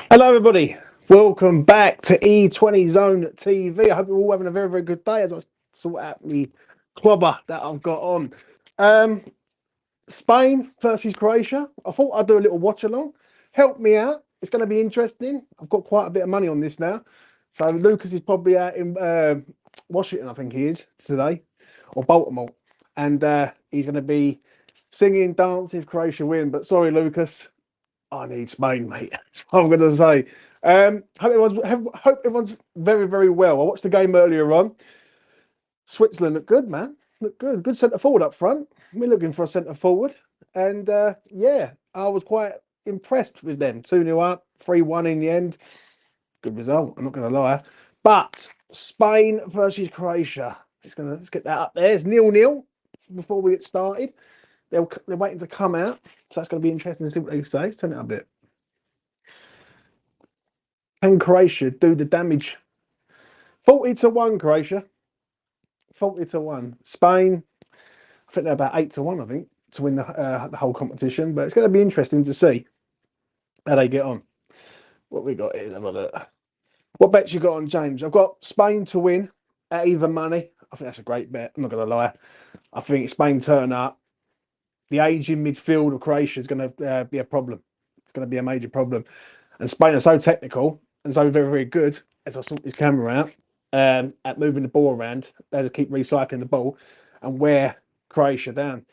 Hello, everybody. Welcome back to E20 Zone TV. I hope you're all having a very, very good day as I sort out the clobber that I've got on. Um, Spain versus Croatia. I thought I'd do a little watch along. Help me out. It's going to be interesting. I've got quite a bit of money on this now. So Lucas is probably out in Washington, I think he is today, or Baltimore, and he's going to be singing, dancing if Croatia win. But sorry, Lucas. I need Spain, mate. That's what I'm going to say. Hope everyone's very, very well. I watched the game earlier on. Switzerland look good, man. Look good. Good centre forward up front. We're looking for a centre forward. And yeah, I was quite impressed with them. 2-0 up, 3-1 in the end. Good result, I'm not going to lie. But Spain versus Croatia. Let's get that up there. It's 0-0 before we get started. They're waiting to come out. So that's going to be interesting to see what they say. Let's turn it up a bit. Can Croatia do the damage? 40-1 Croatia. 40-1. Spain, I think they're about 8-1, I think, to win the whole competition. But it's going to be interesting to see how they get on. What we got is, have a look. What bets you got on, James? I've got Spain to win at even money. I think that's a great bet. I'm not going to lie. I think Spain turn up. The age in midfield of Croatia is going to be a problem. It's going to be a major problem. And Spain are so technical and so very, very good, as I sort this camera out, at moving the ball around. They just keep recycling the ball and wear Croatia down.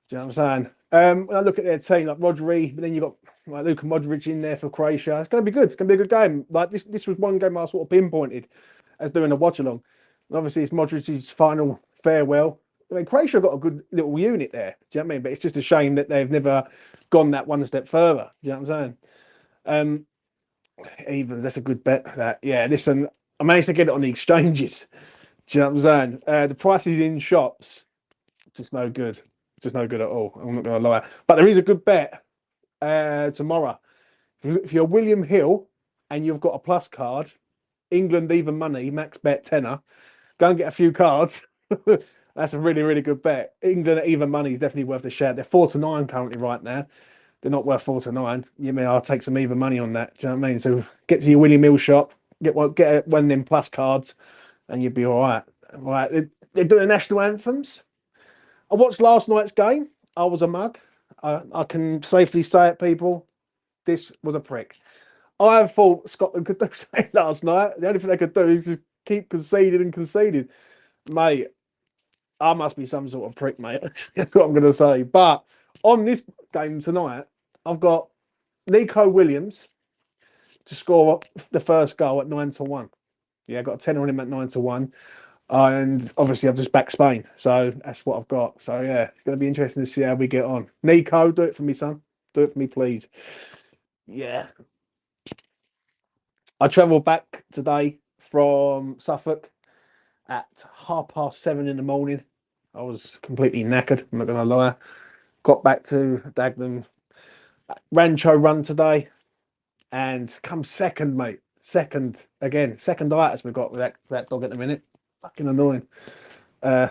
Do you know what I'm saying? When I look at their team, like Rodri, but then you've got like Luka Modric in there for Croatia. It's going to be good. It's going to be a good game. Like this was one game I sort of pinpointed as doing a watch along. And obviously, it's Modric's final farewell. I mean, Croatia got a good little unit there. Do you know what I mean? But it's just a shame that they've never gone that one step further. Do you know what I'm saying? Evens, that's a good bet. That yeah. Listen, I managed to get it on the exchanges. Do you know what I'm saying? The prices in shops, just no good. Just no good at all. I'm not going to lie. But there is a good bet tomorrow. If you're William Hill and you've got a plus card, England even money, max bet tenner, go and get a few cards. That's a really, really good bet. England at even money is definitely worth a shout. They're 4-9 currently right now. They're not worth 4-9. You mean I'll take some even money on that? Do you know what I mean? So get to your William Hill shop, get one of them plus cards, and you'll be all right. Right? They're doing national anthems. I watched last night's game. I was a mug. I can safely say it, people. This was a prick. I thought Scotland could do something last night. The only thing they could do is just keep conceding and conceding. Mate, I must be some sort of prick, mate. That's what I'm going to say. But on this game tonight, I've got Nico Williams to score the first goal at 9-1. Yeah, I got a tenner on him at 9-1. And obviously, I've just backed Spain. So that's what I've got. So yeah, it's going to be interesting to see how we get on. Nico, do it for me, son. Do it for me, please. Yeah. I travelled back today from Suffolk at 7:30 in the morning. I was completely knackered. I'm not going to lie. Got back to Dagenham Rancho run today and come second, mate. Second again. Second itis we've got with that dog at the minute. Fucking annoying. Uh,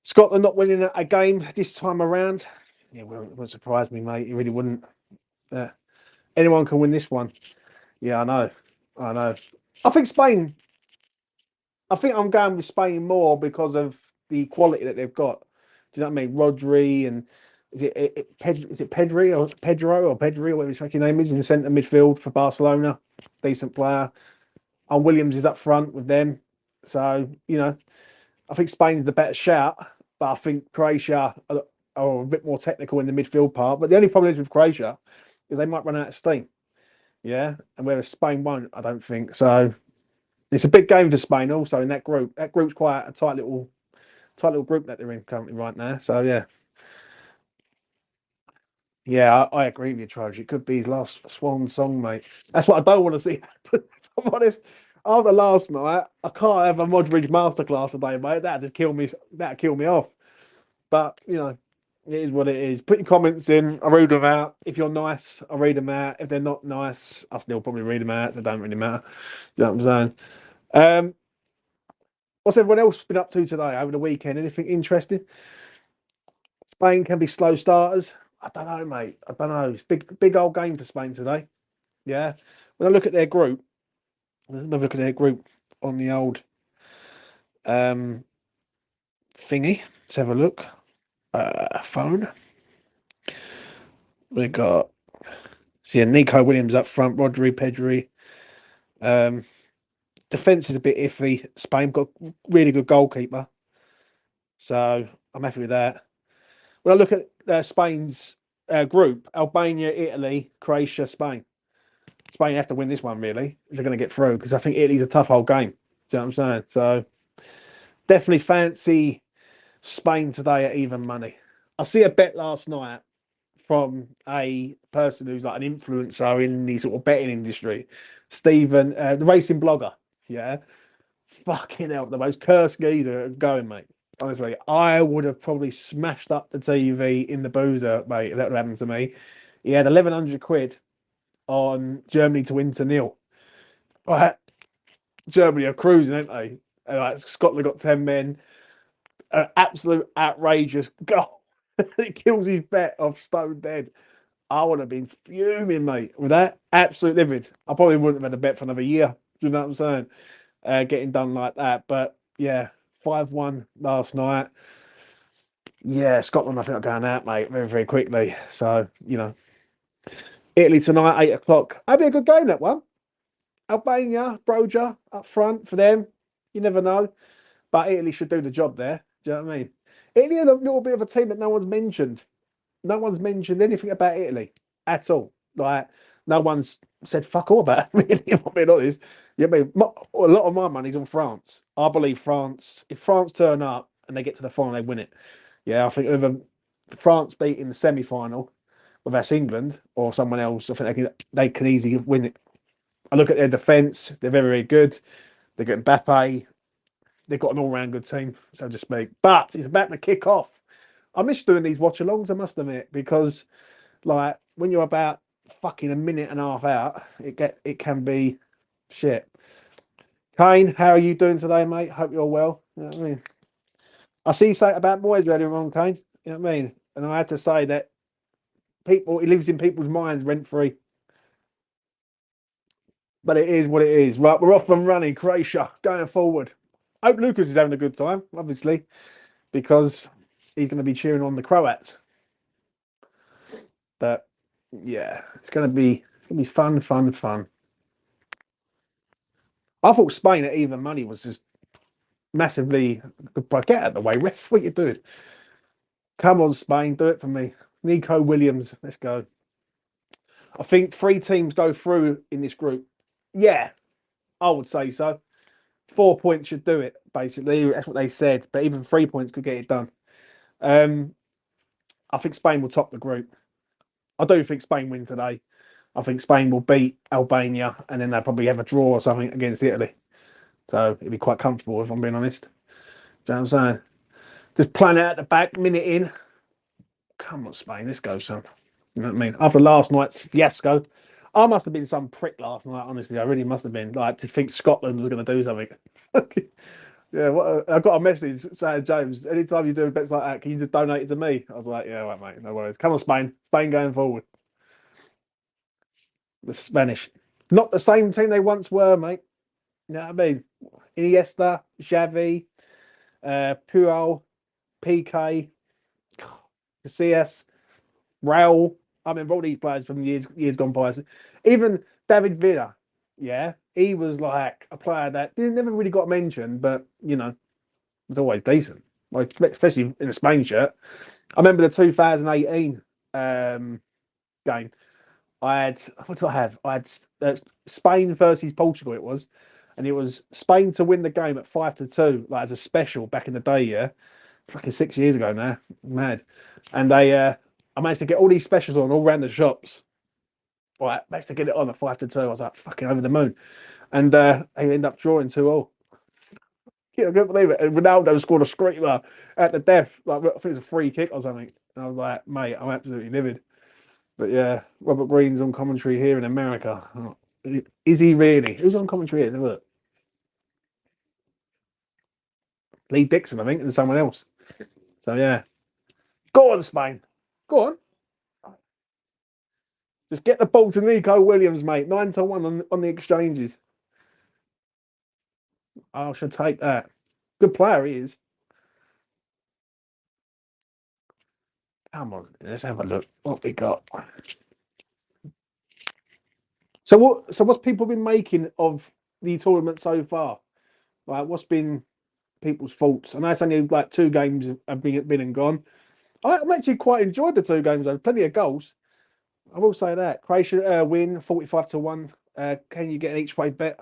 Scotland not winning a game this time around. Yeah, it wouldn't surprise me, mate. It really wouldn't. Anyone can win this one. Yeah, I know. I know. I think Spain. I think I'm going with Spain more because of the quality that they've got. Do you know what I mean? Rodri and is it Pedri or Pedro or Pedri or whatever his fucking name is in the centre midfield for Barcelona. Decent player. And Williams is up front with them. So, you know, I think Spain's the better shout, but I think Croatia are a bit more technical in the midfield part. But the only problem is with Croatia is they might run out of steam. Yeah. And whereas Spain won't, I don't think. So it's a big game for Spain also in that group. That group's quite a tight little group that they're in currently right now. So yeah. Yeah, I agree with you, Troj. It could be his last swan song, mate. That's what I don't want to see happen. If I'm honest, after last night, I can't have a Modric masterclass today, mate. That'd just kill me. That'd kill me off. But you know, it is what it is. Put your comments in. I read them out. If you're nice, I read them out. If they're not nice, I still probably read them out. So it don't really matter. You know what I'm saying? Um, what's everyone else been up to today over the weekend? Anything interesting? Spain can be slow starters. I don't know, mate. I don't know. It's big old game for Spain today. Yeah. When I look at their group, let's have a look at their group on the old um, thingy. Let's have a look. Phone. We got yeah, Nico Williams up front, Rodri, Pedri. Um, Defense is a bit iffy. Spain got really good goalkeeper, so I'm happy with that. When I look at Spain's group, Albania, Italy, Croatia, Spain. Spain have to win this one really if they're going to get through because I think Italy's a tough old game. Do you know what I'm saying? So definitely fancy Spain today at even money. I see a bet last night from a person who's like an influencer in the sort of betting industry, Stephen, the racing blogger. Yeah, fucking hell, the most cursed geezer going, mate. Honestly, I would have probably smashed up the TV in the boozer, mate, if that would happen to me. He had 1,100 quid on Germany to win to nil. Right, Germany are cruising, aren't they? Like, Scotland got 10 men. An absolute outrageous goal. It kills his bet off stone dead. I would have been fuming, mate, with that. Absolute livid. I probably wouldn't have had a bet for another year. Do you know what I'm saying? Getting done like that. But yeah, 5-1 last night. Yeah, Scotland, I think, are going out, mate, very, very quickly. So, Italy tonight, 8 o'clock. That'd be a good game, that one. Albania, Broja up front for them. You never know. But Italy should do the job there. Do you know what I mean? Italy are a little bit of a team that no one's mentioned. No one's mentioned anything about Italy at all. Like, no one's said fuck all about it, really, if I'm being honest. You know what I mean? A lot of my money's on France. I believe France, if France turn up and they get to the final, they win it. Yeah, I think either France beat in the semi final, whether that's England or someone else, I think they can easily win it. I look at their defence, they're very, very good. They've got Mbappe, they've got an all round good team, so to speak. But it's about to kick off. I miss doing these watch alongs, I must admit, because like when you're about fucking a minute and a half out, it can be shit. Kane, how are you doing today, mate? Hope you're well. You know what I mean? I see you say about Moyes earlier on, Kane. You know what I mean? And I had to say that he lives in people's minds rent free. But it is what it is. Right, we're off and running. Croatia going forward. Hope Lucas is having a good time, obviously, because he's going to be cheering on the Croats. But yeah, it's gonna be fun, fun, fun. I thought Spain at even money was just massively good. Get out of the way, ref. What you doing? Come on, Spain, do it for me. Nico Williams, let's go. I think 3 teams go through in this group. Yeah, I would say so. 4 points should do it. Basically, that's what they said. But even 3 points could get it done. Um, I think Spain will top the group. I do think Spain win today. I think Spain will beat Albania, and then they'll probably have a draw or something against Italy. So it'd be quite comfortable if I'm being honest. Do you know what I'm saying? Just playing out the back, minute in. Come on, Spain, let's go, son. You know what I mean? After last night's fiasco, I must have been some prick last night. Honestly, I really must have been like to think Scotland was going to do something. Yeah, I got a message saying, James, anytime you do bets like that, can you just donate it to me? I was like, yeah, right, mate, no worries. Come on, Spain. Spain going forward. The Spanish. Not the same team they once were, mate. You know what I mean? Iniesta, Xavi, Puyol, PK, CS, Raul. I remember all these players from years gone by. Even David Villa, yeah, he was like a player that never really got mentioned, but was always decent. Like especially in a Spain shirt. I remember the 2018 game. I had what did I have? I had Spain versus Portugal. It was, and it was Spain to win the game at 5-2, like as a special back in the day. Yeah, fucking 6 years ago now. Mad. And I managed to get all these specials on all around the shops. Right, managed to get it on at 5-2. I was like fucking over the moon. And they end up drawing 2-2. Yeah, I couldn't believe it. And Ronaldo scored a screamer at the death. Like I think it was a free kick or something. And I was like, mate, I'm absolutely livid. But yeah, Robert Green's on commentary here in America. Oh, is he really? Who's on commentary here? Look, Lee Dixon, I think, and someone else. So yeah, go on, Spain. Go on. Just get the ball to Nico Williams, mate. 9-1 on the exchanges. I should take that. Good player he is. Come on, let's have a look. What we got? So what? So what's people been making of the tournament so far? Like, what's been people's thoughts? I know it's only like 2 games have been and gone. I'm actually quite enjoyed the 2 games. Though. Plenty of goals. I will say that Croatia win 45-1. Can you get an each way bet?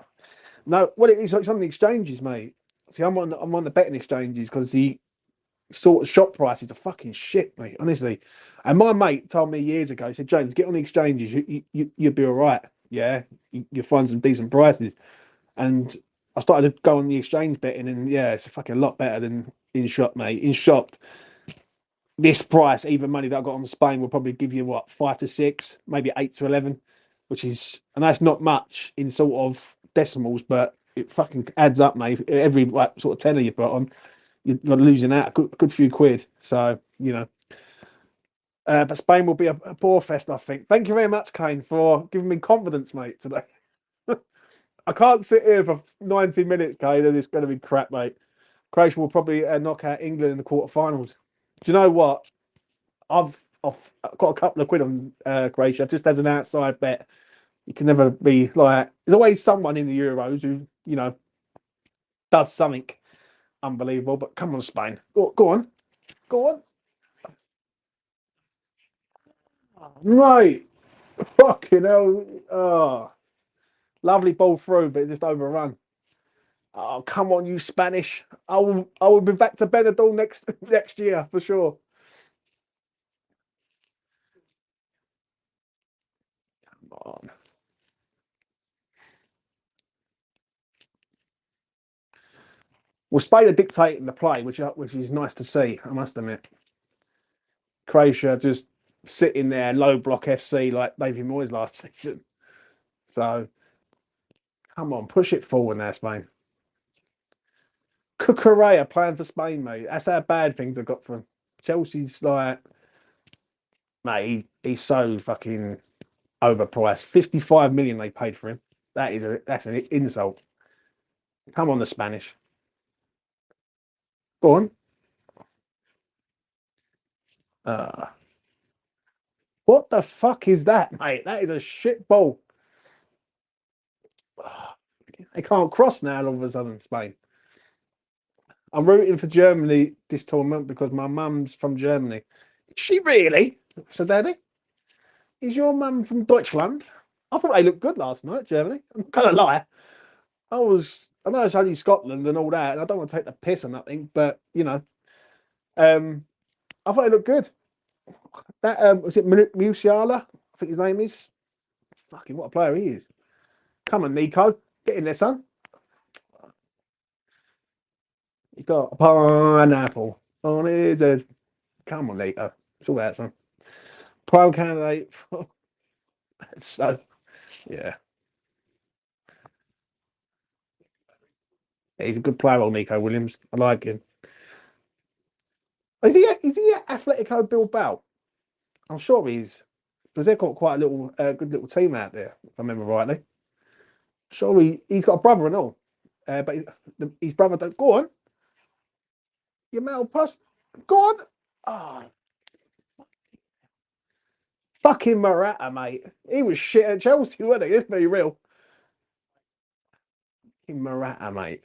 No, what it is, it's on the exchanges, mate. See, I'm on the betting exchanges because the sort of shop prices are fucking shit, mate. Honestly, and my mate told me years ago. He said, "James, get on the exchanges. You'll be all right. Yeah, you'll find some decent prices." And I started to go on the exchange betting, and yeah, it's fucking a lot better than in shop, mate. In shop, this price, even money that I got on Spain, will probably give you what 5 to 6, maybe 8 to 11, which is, and that's not much in sort of decimals, but it fucking adds up, mate. Every like sort of tenner you put on, you're losing out a good few quid. So but Spain will be a bore fest, I think. Thank you very much, Kane, for giving me confidence, mate. Today, I can't sit here for 90 minutes, Kane, and it's going to be crap, mate. Croatia will probably knock out England in the quarterfinals. Do you know what? I've got a couple of quid on Croatia just as an outside bet. You can never be like. There's always someone in the Euros who does something unbelievable. But come on, Spain, go on, go on, right? Fucking hell! Oh, lovely ball through, but it just overrun. Oh, come on, you Spanish! I will be back to Benidorm next year for sure. Come on. Well, Spain are dictating the play, which is nice to see. I must admit. Croatia just sitting there, low block FC like David Moyes last season. So come on, push it forward now, Spain. Cucurella playing for Spain, mate. That's how bad things have got for him. Chelsea's like, mate, he's so fucking overpriced. 55 million they paid for him. That's an insult. Come on, the Spanish. Go on. Uh, what the fuck is that, mate? That is a shit ball. They can't cross now all of a sudden, Spain. I'm rooting for Germany this tournament because my mum's from Germany. Is she really? So, Daddy, is your mum from Deutschland? I thought they looked good last night, Germany. I'm not gonna lie. I know it's only Scotland and all that, and I don't want to take the piss or nothing, but um, I thought they looked good. That was it Musiala? I think his name is. Fucking what a player he is. Come on, Nico. Get in there, son. You got a pineapple on his head. Come on, Nico. It's all that, son. Prime candidate. So, yeah. He's a good player, old Nico Williams. I like him. Is he at Atletico Bilbao? I'm sure he's because they've got quite a good little team out there, if I remember rightly. Sure, he's got a brother and all, but his brother don't go on. Your male pass, go on. Ah, fucking Morata, mate. He was shit at Chelsea, wasn't he? Let's be real. Fucking Morata, mate.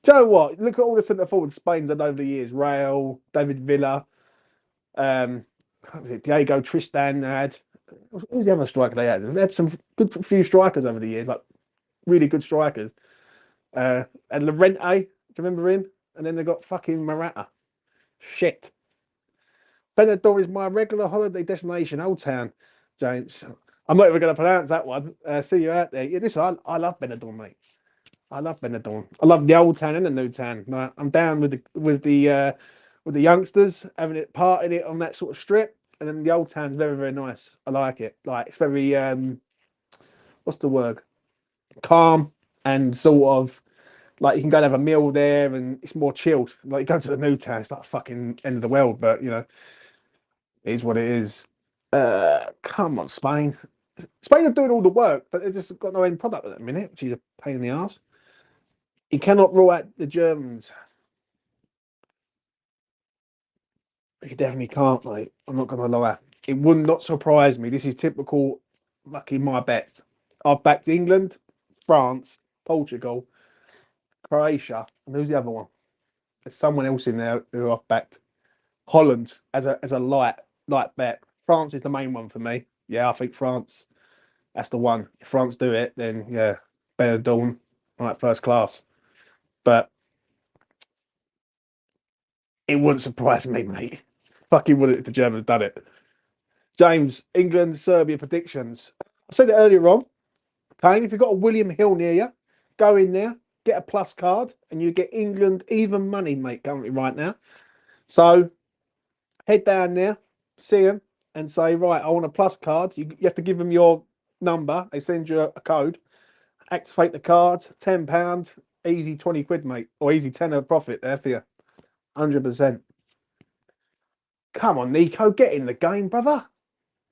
Do you know what? Look at all the centre forwards Spain's had over the years. Raul, David Villa, what was it? Diego Tristan. They had who's the other striker they had? They had some good few strikers over the years, like really good strikers. And Lorente, do you remember him? And then they got fucking Morata. Shit. Benidorm is my regular holiday destination, Old Town, James. I'm not even going to pronounce that one. See you out there. Yeah, listen, I love Benidorm, mate. I love Benidorm. I love the old town and the new town. Like, I'm down with the youngsters having it partying it on that sort of strip, and then the old town's very very nice. I like it. Like it's very what's the word? Calm and sort of like you can go and have a meal there, and it's more chilled. Like you go to the new town, it's like fucking end of the world, but it is what it is. Come on, Spain. Spain are doing all the work, but they've just got no end product at the minute, which is a pain in the arse. You cannot rule out the Germans. You definitely can't, mate. I'm not going to lie. It would not surprise me. This is typical, lucky my bet. I've backed England, France, Portugal, Croatia, and who's the other one? There's someone else in there who I've backed. Holland as a light bet. France is the main one for me. Yeah, I think France. That's the one. If France do it, then yeah, better done. Right, first class. But it wouldn't surprise me, mate. Fucking would it if the Germans done it. James, England, Serbia predictions. I said it earlier on. Kane, if you've got a William Hill near you, go in there, get a plus card, and you get England even money, mate, currently right now. So head down there, see them, and say, right, I want a plus card. You have to give them your number. They send you a code. Activate the card, £10, easy 20 quid, mate, or easy tenner profit there for you. 100%. Come on, Nico, get in the game, brother.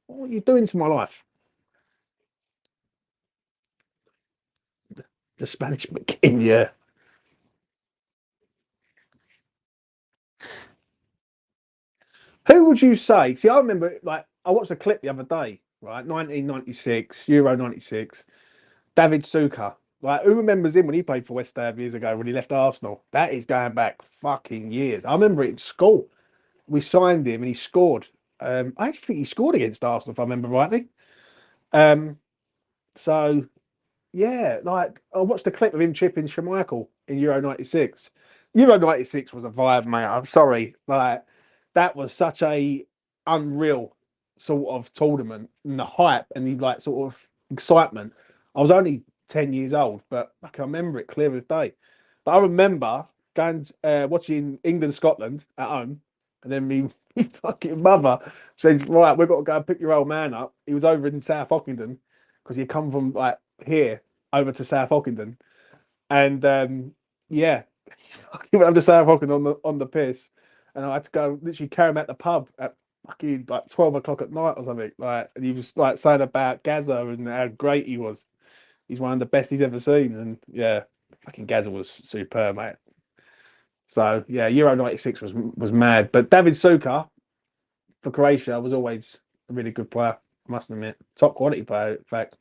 What are you doing to my life? The Spanish McKin, yeah. Who would you say? See, I remember, like, I watched a clip the other day, right? 1996, Euro 96, David Suker. Like, who remembers him when he played for West Ham years ago when he left Arsenal? That is going back fucking years. I remember it in school. We signed him and he scored. I actually think he scored against Arsenal, if I remember rightly. Um, so yeah, like I watched a clip of him chipping Schmeichel in Euro 96. Euro 96 was a vibe, mate. I'm sorry. Like that was such a unreal sort of tournament and the hype and the like sort of excitement. I was only 10 years old, but I can remember it clear as day. But I remember going watching England Scotland at home, and then me fucking mother said, "Right, we've got to go and pick your old man up." He was over in South Ockenden because he come from like here over to South Ockenden, and yeah, he went over to South Ockenden on the piss, and I had to go literally carry him at the pub at fucking like 12 o'clock at night or something. Like, and he was like saying about Gaza and how great he was. He's one of the best he's ever seen, and yeah, fucking Gaza was superb, mate. So yeah, Euro '96 was mad, but David Suker for Croatia was always a really good player. I must admit, top quality player. In fact,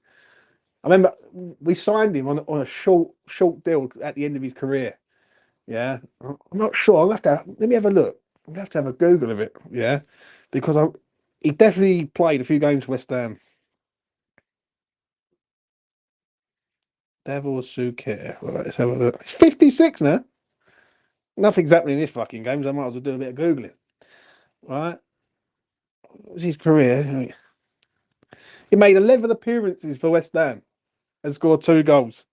I remember we signed him on a short deal at the end of his career. Yeah, I'm not sure. I'll have to let me have a look. I'm gonna have to have a Google of it. Yeah, because he definitely played a few games for West Ham. Devil Suker. Right, let's have a look. It's 56 now. Nothing's happening in this fucking game, so I might as well do a bit of Googling. Right. What was his career? He made 11 appearances for West Ham and scored 2 goals.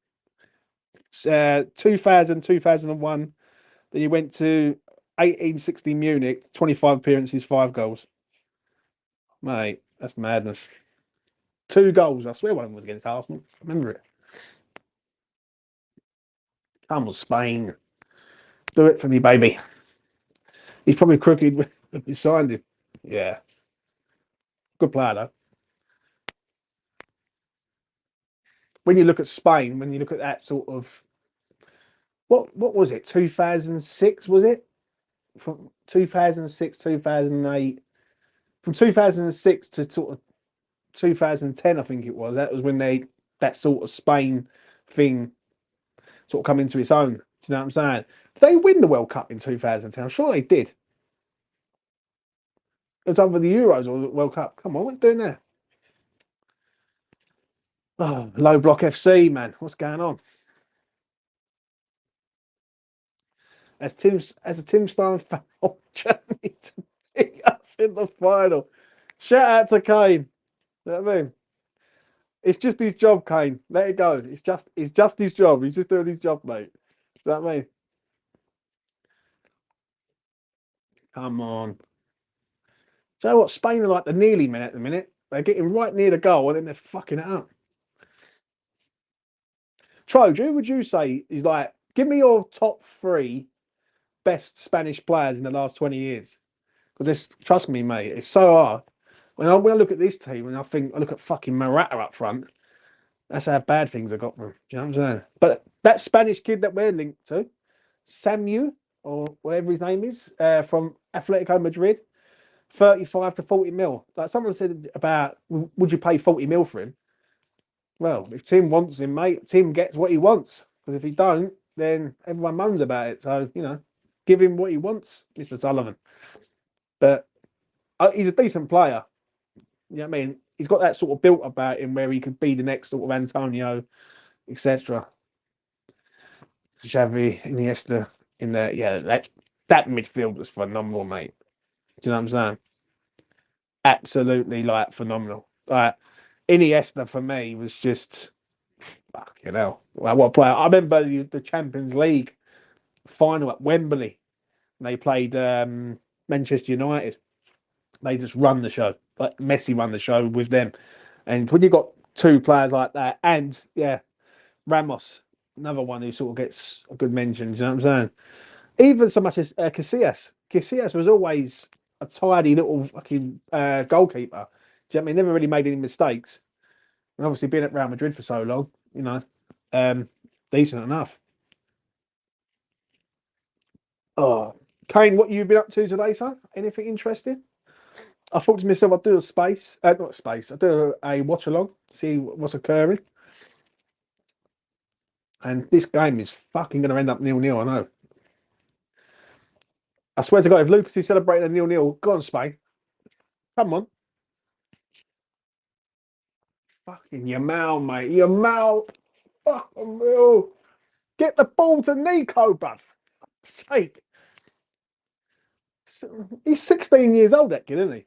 2000, 2001. Then he went to 1860 Munich, 25 appearances, 5 goals. Mate, that's madness. 2 goals. I swear one of them was against Arsenal. I remember it. Come on, Spain. Do it for me, baby. He's probably crooked when he signed him. Yeah. Good player, though. When you look at Spain, when you look at that sort of what was it? 2006 was it? From 2006, 2008, from 2006 to sort of 2010, I think it was. That was when that sort of Spain thing sort of come into its own. Do you know what I'm saying? Did they win the World Cup in 2010? I'm sure they did. It was either the Euros or the World Cup. Come on, what are you doing there? Oh, low block FC, man. What's going on? As a Tim Stein fan, Germany to beat us in the final. Shout out to Kane. You know what I mean? It's just his job, Kane. Let it go. It's just his job. He's just doing his job, mate. You know what I mean? Come on. So what? Spain are like the nearly men at the minute. They're getting right near the goal and then they're fucking it up. Troj, who would you say is like? Give me your top 3 best Spanish players in the last 20 years. Because trust me, mate, it's so hard. when I look at this team and I look at fucking Morata up front, that's how bad things have got from. Do you know what I'm saying? But that Spanish kid that we're linked to, Samu, or whatever his name is, from Atletico Madrid, 35 to 40 mil. Like someone said about, would you pay 40 mil for him? Well, if Tim wants him, mate, Tim gets what he wants. Because if he don't, then everyone moans about it. So, give him what he wants, Mr. Sullivan. But he's a decent player. You know what I mean? He's got that sort of built about him where he could be the next sort of Antonio, etc. Xavi, Iniesta in there. Yeah, that midfield was phenomenal, mate. Do you know what I'm saying? Absolutely, like, phenomenal. Like, Iniesta for me was just fucking hell. Like, what a player. I remember the Champions League final at Wembley. They played Manchester United. They just run the show. Like Messi run the show with them. And when you've got two players like that, and yeah, Ramos, another one who sort of gets a good mention, do you know what I'm saying? Even so much as Casillas. Casillas was always a tidy little fucking goalkeeper. Do you know what I mean? Never really made any mistakes. And obviously being at Real Madrid for so long, decent enough. Oh, Kane, what you been up to today, son? Anything interesting? I thought to myself, I'd do a space, not space, I'd do a watch along, see what's occurring. And this game is fucking going to end up 0-0, I know. I swear to God, if Lucas is celebrating a 0-0, go on, Spain. Come on. Fucking Yamal, mate. Yamal. Fucking real. Get the ball to Nico, bruv. For sake. He's 16 years old, that kid, isn't he?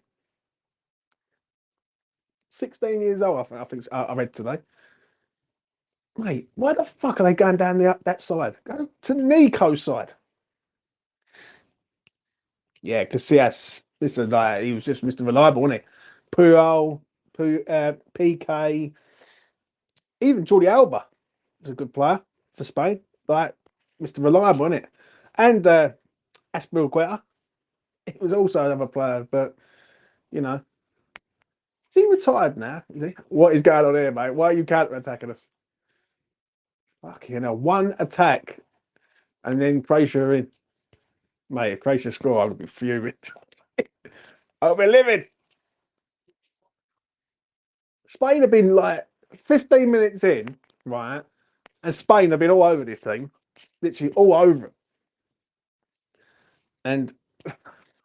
16 years old, I think I read today. Mate, why the fuck are they going down that side? Go to Nico's side. Yeah, because yes, this is like he was just Mr. Reliable, wasn't he? Puyol, PK, even Jordi Alba was a good player for Spain. Like Mr. Reliable, wasn't it? And Aspilicueta, he was also another player, but you know, is he retired now? Is he? What is going on here, mate? Why are you counter attacking us? Fucking hell, one attack and then Croatia are in. Mate, if Croatia score, I'll be fuming. I'll be livid. Spain have been like 15 minutes in, right? And Spain have been all over this team, literally all over it. And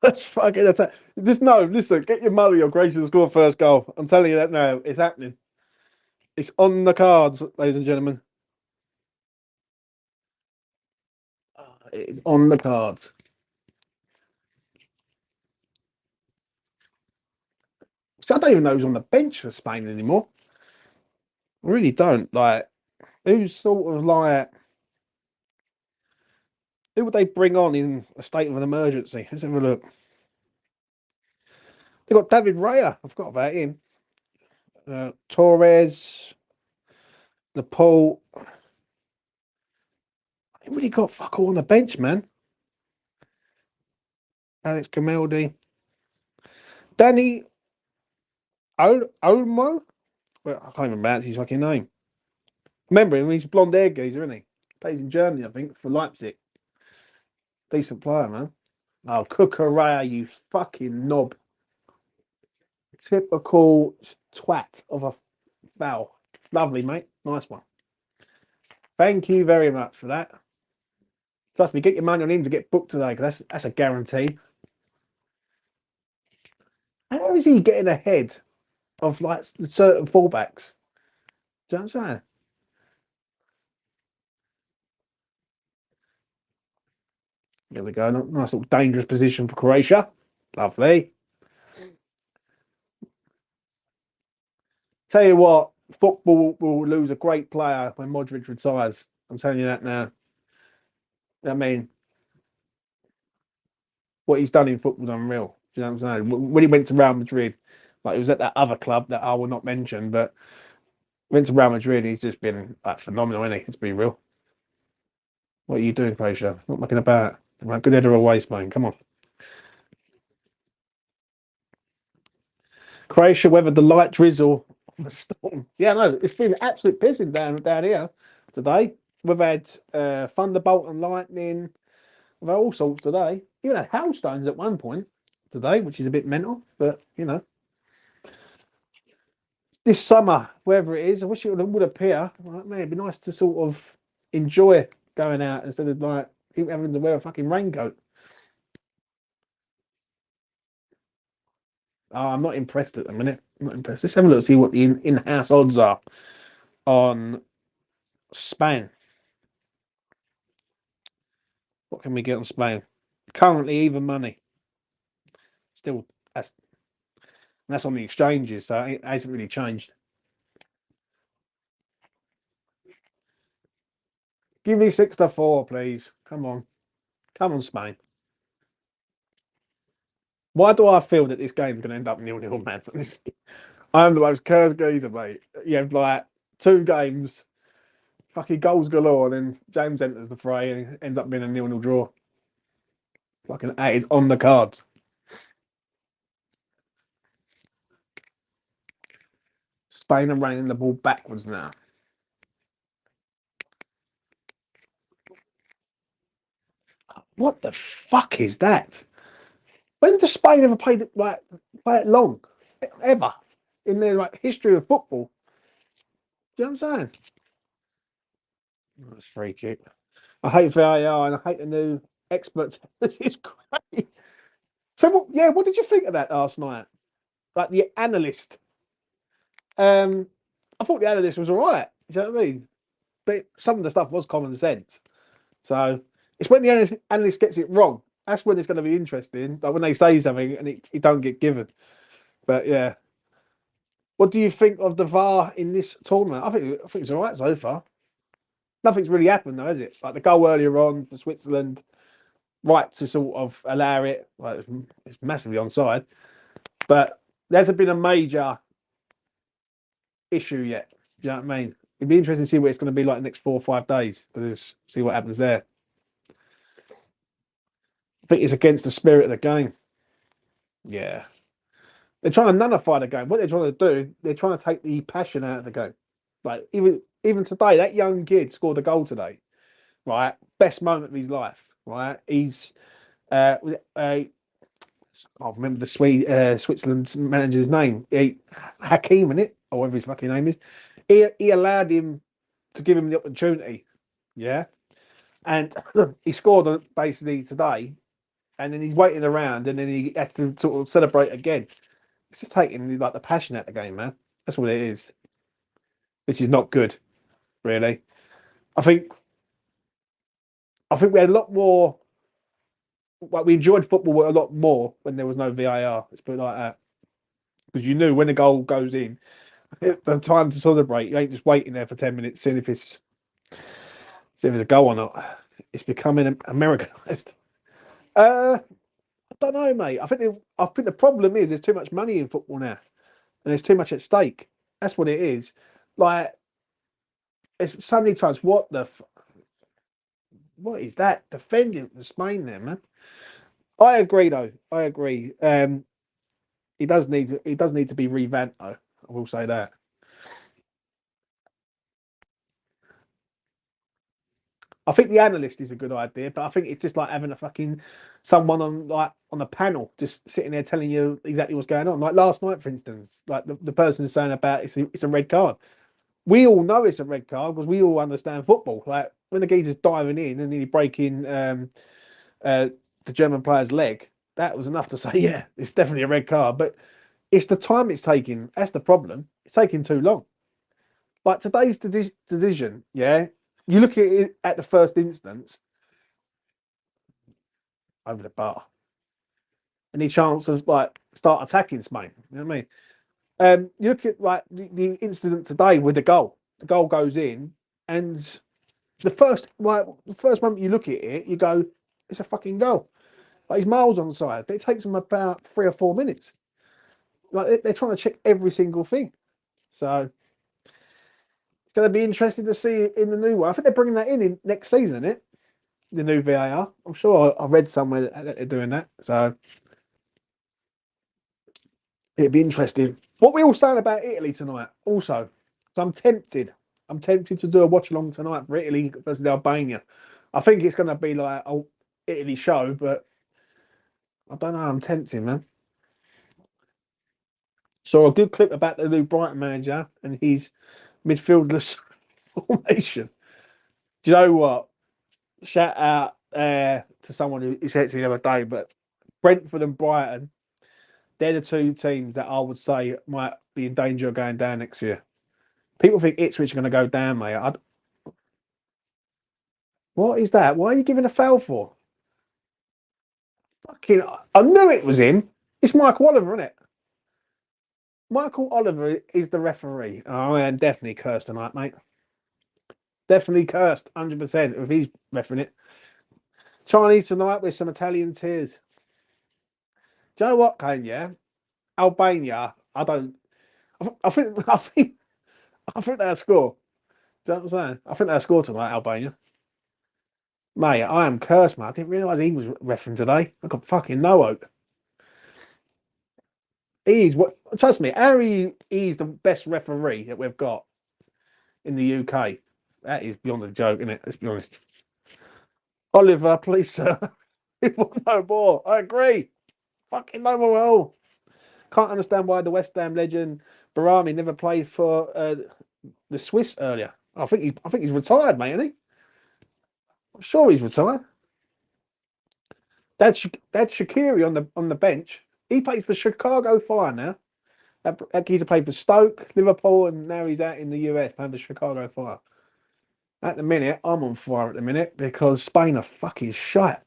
that's fucking that's it. Just no, listen, get your money or Croatia to score first goal. I'm telling you that now. It's happening. It's on the cards, ladies and gentlemen. It's on the cards. So I don't even know who's on the bench for Spain anymore. I really don't. Like, who's sort of like who would they bring on in a state of an emergency? Let's have a look. They got David Raya. I forgot about him. Torres, Nepal. They really got fuck all on the bench, man. Alex Gameldi. Danny Olmo? Well, I can't even pronounce his fucking name. Remember him, he's a blonde hair geezer, isn't he? Plays in Germany, I think, for Leipzig. Decent player, man. Oh, Kukurea, you fucking knob. Typical twat of a foul. Lovely, mate. Nice one. Thank you very much for that. Trust me, get your money on him to get booked today, because that's a guarantee. How is he getting ahead of like certain fullbacks? Do you know what I'm saying? There we go. Nice little dangerous position for Croatia. Lovely. Tell you what, football will lose a great player when Modric retires. I'm telling you that now. I mean, what he's done in football is unreal. Do you know what I'm saying? When he went to Real Madrid, like he was at that other club that I will not mention, but went to Real Madrid, he's just been like phenomenal, isn't he? Let's be real. What are you doing, Croatia? Not mucking about. Right, good header away, Spain. Come on. Croatia weathered the light drizzle of the storm. Yeah, no, it's been absolute pissing down here today. We've had thunderbolt and lightning. We've had all sorts today. Even had hailstones at one point today, which is a bit mental. But this summer, wherever it is, I wish it would appear. Like, man, it'd be nice to sort of enjoy going out instead of like keep having to wear a fucking raincoat. Oh, I'm not impressed at the minute. I'm not impressed. Let's have a look, see what the in-house odds are on Spain. What can we get on Spain? Currently, even money. Still, that's on the exchanges, so it hasn't really changed. Give me 6-4, please. Come on, Spain. Why do I feel that this game's going to end up 0-0, man? I'm the most cursed geezer, mate. You have like 2 games, fucking goals galore, and then James enters the fray and it ends up being a 0-0 draw. Fucking that is on the cards. Spain are running the ball backwards now. What the fuck is that? When does Spain ever play it long? Ever in their like history of football? Do you know what I'm saying? That's free kick. I hate VAR and I hate the new experts. This is great. So what did you think of that last night? Like the analyst. I thought the analyst was all right. Do you know what I mean? But some of the stuff was common sense. So it's when the analyst gets it wrong. That's when it's going to be interesting. Like when they say something and it don't get given. But yeah. What do you think of the VAR in this tournament? I think it's all right so far. Nothing's really happened though, has it? Like the goal earlier on for Switzerland, right to sort of allow it. Well, it's massively onside, but there hasn't been a major issue yet. Do you know what I mean? It'd be interesting to see what it's going to be like the next 4 or 5 days. Just see what happens there. I think it's against the spirit of the game. Yeah. They're trying to nullify the game. What they're trying to do, they're trying to take the passion out of the game. Like even today, that young kid scored a goal today, right? Best moment of his life, right? He's I can't remember the Switzerland manager's name. Hakim, in it, or whatever his fucking name is. He allowed him to give him the opportunity, yeah. And he scored basically today, and then he's waiting around, and then he has to sort of celebrate again. It's just taking like the passion out of the game, man. That's what it is, which is not good, really. I think we had a lot more. Like we enjoyed football a lot more when there was no VAR. Let's put it like that, because you knew when the goal goes in, the time to celebrate. You ain't just waiting there for 10 minutes, seeing if it's a goal or not. It's becoming Americanized. I don't know, mate. I think the problem is there's too much money in football now, and there's too much at stake. That's what it is. Like, it's so many times. What is that defending the Spain there, man? I agree, though. I agree. He does need to be revamped, though. I will say that. I think the analyst is a good idea, but I think it's just like having a fucking someone on the panel just sitting there telling you exactly what's going on. Like last night, for instance, like the person is saying about it's a red card. We all know it's a red card because we all understand football. Like when the geezer's diving in and nearly breaking the German player's leg, that was enough to say, yeah, it's definitely a red card. But it's the time it's taking. That's the problem. It's taking too long. Like today's decision, yeah. You look at it at the first instance over the bar. Any chance of like start attacking Spain? You know what I mean? You look at like the incident today with the goal. The goal goes in, and the first moment you look at it, you go, it's a fucking goal. Like he's miles on the side, but it takes them about 3 or 4 minutes. Like they're trying to check every single thing. So it's going to be interesting to see in the new one. I think they're bringing that in next season, isn't it? The new VAR. I'm sure I read somewhere that they're doing that. So It'd be interesting. What we all saying about Italy tonight? Also, so I'm tempted. I'm tempted to do a watch along tonight for Italy versus Albania. I think it's going to be like a Italy show, but I don't know. I'm tempted, man. Saw a good clip about the new Brighton manager and his midfieldless formation. Do you know what? Shout out to someone who said to me the other day, but Brentford and Brighton, they're the two teams that I would say might be in danger of going down next year. People think Ipswich are going to go down, mate. What is that? Why are you giving a foul for? Fucking, I knew it was in. It's Michael Oliver, isn't it? Michael Oliver is the referee. Oh, I am definitely cursed tonight, mate. Definitely cursed, 100% if he's refereeing it. Chinese tonight with some Italian tears. Do you know what, Kane? Yeah, Albania. I don't. I think. I think they'll score. Do you know what I'm saying? I think they'll score tonight, Albania. Mate, I am cursed, man. I didn't realise he was refereeing today. I got fucking no hope. He's what? Trust me, Harry is the best referee that we've got in the UK. That is beyond a joke, isn't it? Let's be honest. Oliver, please, sir. We want no more. I agree. Fucking no more at all. Can't understand why the West Ham legend Barami never played for the Swiss earlier. I think he's retired, mate, isn't he? I'm sure he's retired. That's Shaqiri on the bench. He plays for Chicago Fire now. That geezer played for Stoke, Liverpool, and now he's out in the US playing for Chicago Fire. At the minute, I'm on fire at the minute because Spain are fucking shite.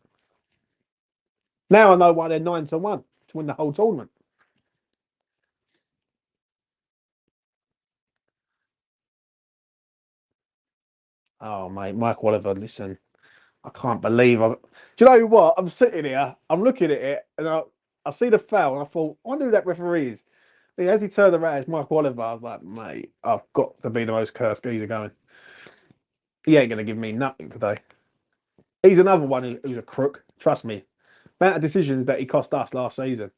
Now I know why they're 9-1 to win the whole tournament. Oh mate, Mike Oliver, listen, I can't believe I'm. Do you know what? I'm sitting here, I'm looking at it, and I see the foul, and I thought, I wonder who that referee is. And as he turned around, it's Mike Oliver. I was like, mate, I've got to be the most cursed geezer going. He ain't going to give me nothing today. He's another one who's a crook. Trust me. Amount of decisions that he cost us last season.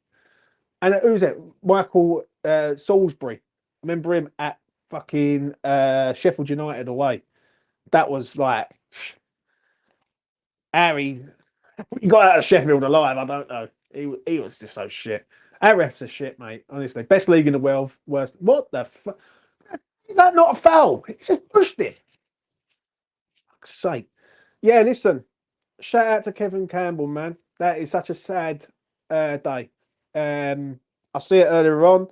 And who's it? Michael Salisbury. Remember him at fucking Sheffield United away. That was like Harry. He got out of Sheffield alive. I don't know. He was just so shit. Our refs are shit, mate. Honestly, best league in the world. Worst. What the fuck? Is that not a foul? He just pushed it. Fuck's sake. Yeah, listen. Shout out to Kevin Campbell, man. That is such a sad day. I see it earlier on.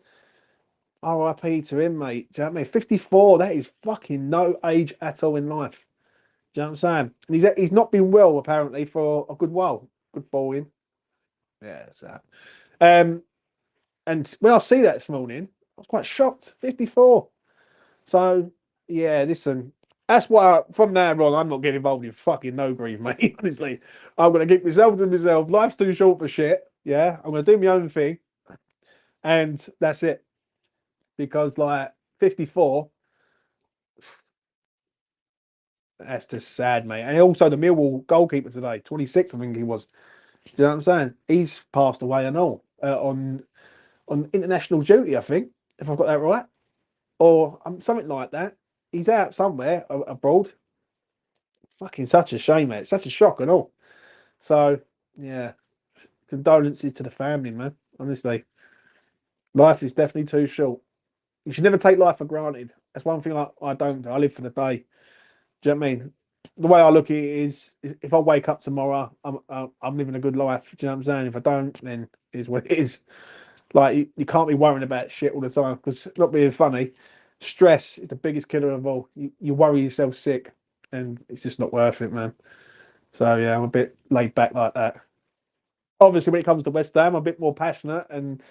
RIP to him, mate. Do you know what I mean? 54, that is fucking no age at all in life. Do you know what I'm saying? And he's not been well, apparently, for a good while. Good bowling. Yeah, so. And when I see that this morning, I was quite shocked. 54. So, yeah, listen. That's why from now on, I'm not getting involved in fucking no grief, mate. Honestly, I'm going to keep myself to myself. Life's too short for shit. Yeah, I'm going to do my own thing. And that's it. Because, like, 54, that's just sad, mate. And also the Millwall goalkeeper today, 26, I think he was. Do you know what I'm saying? He's passed away and all on international duty, I think, if I've got that right, or something like that. He's out somewhere abroad. Fucking such a shame, mate. Such a shock and all. So yeah, condolences to the family, man. Honestly, life is definitely too short. You should never take life for granted. That's one thing I don't do. I live for the day. Do you know what I mean? The way I look at it is, if I wake up tomorrow, I'm living a good life. Do you know what I'm saying? If I don't, then it is what it is. Like you can't be worrying about shit all the time because, not being funny, stress is the biggest killer of all. You worry yourself sick, and it's just not worth it, man. So yeah, I'm a bit laid back like that. Obviously, when it comes to West Ham, I'm a bit more passionate, and do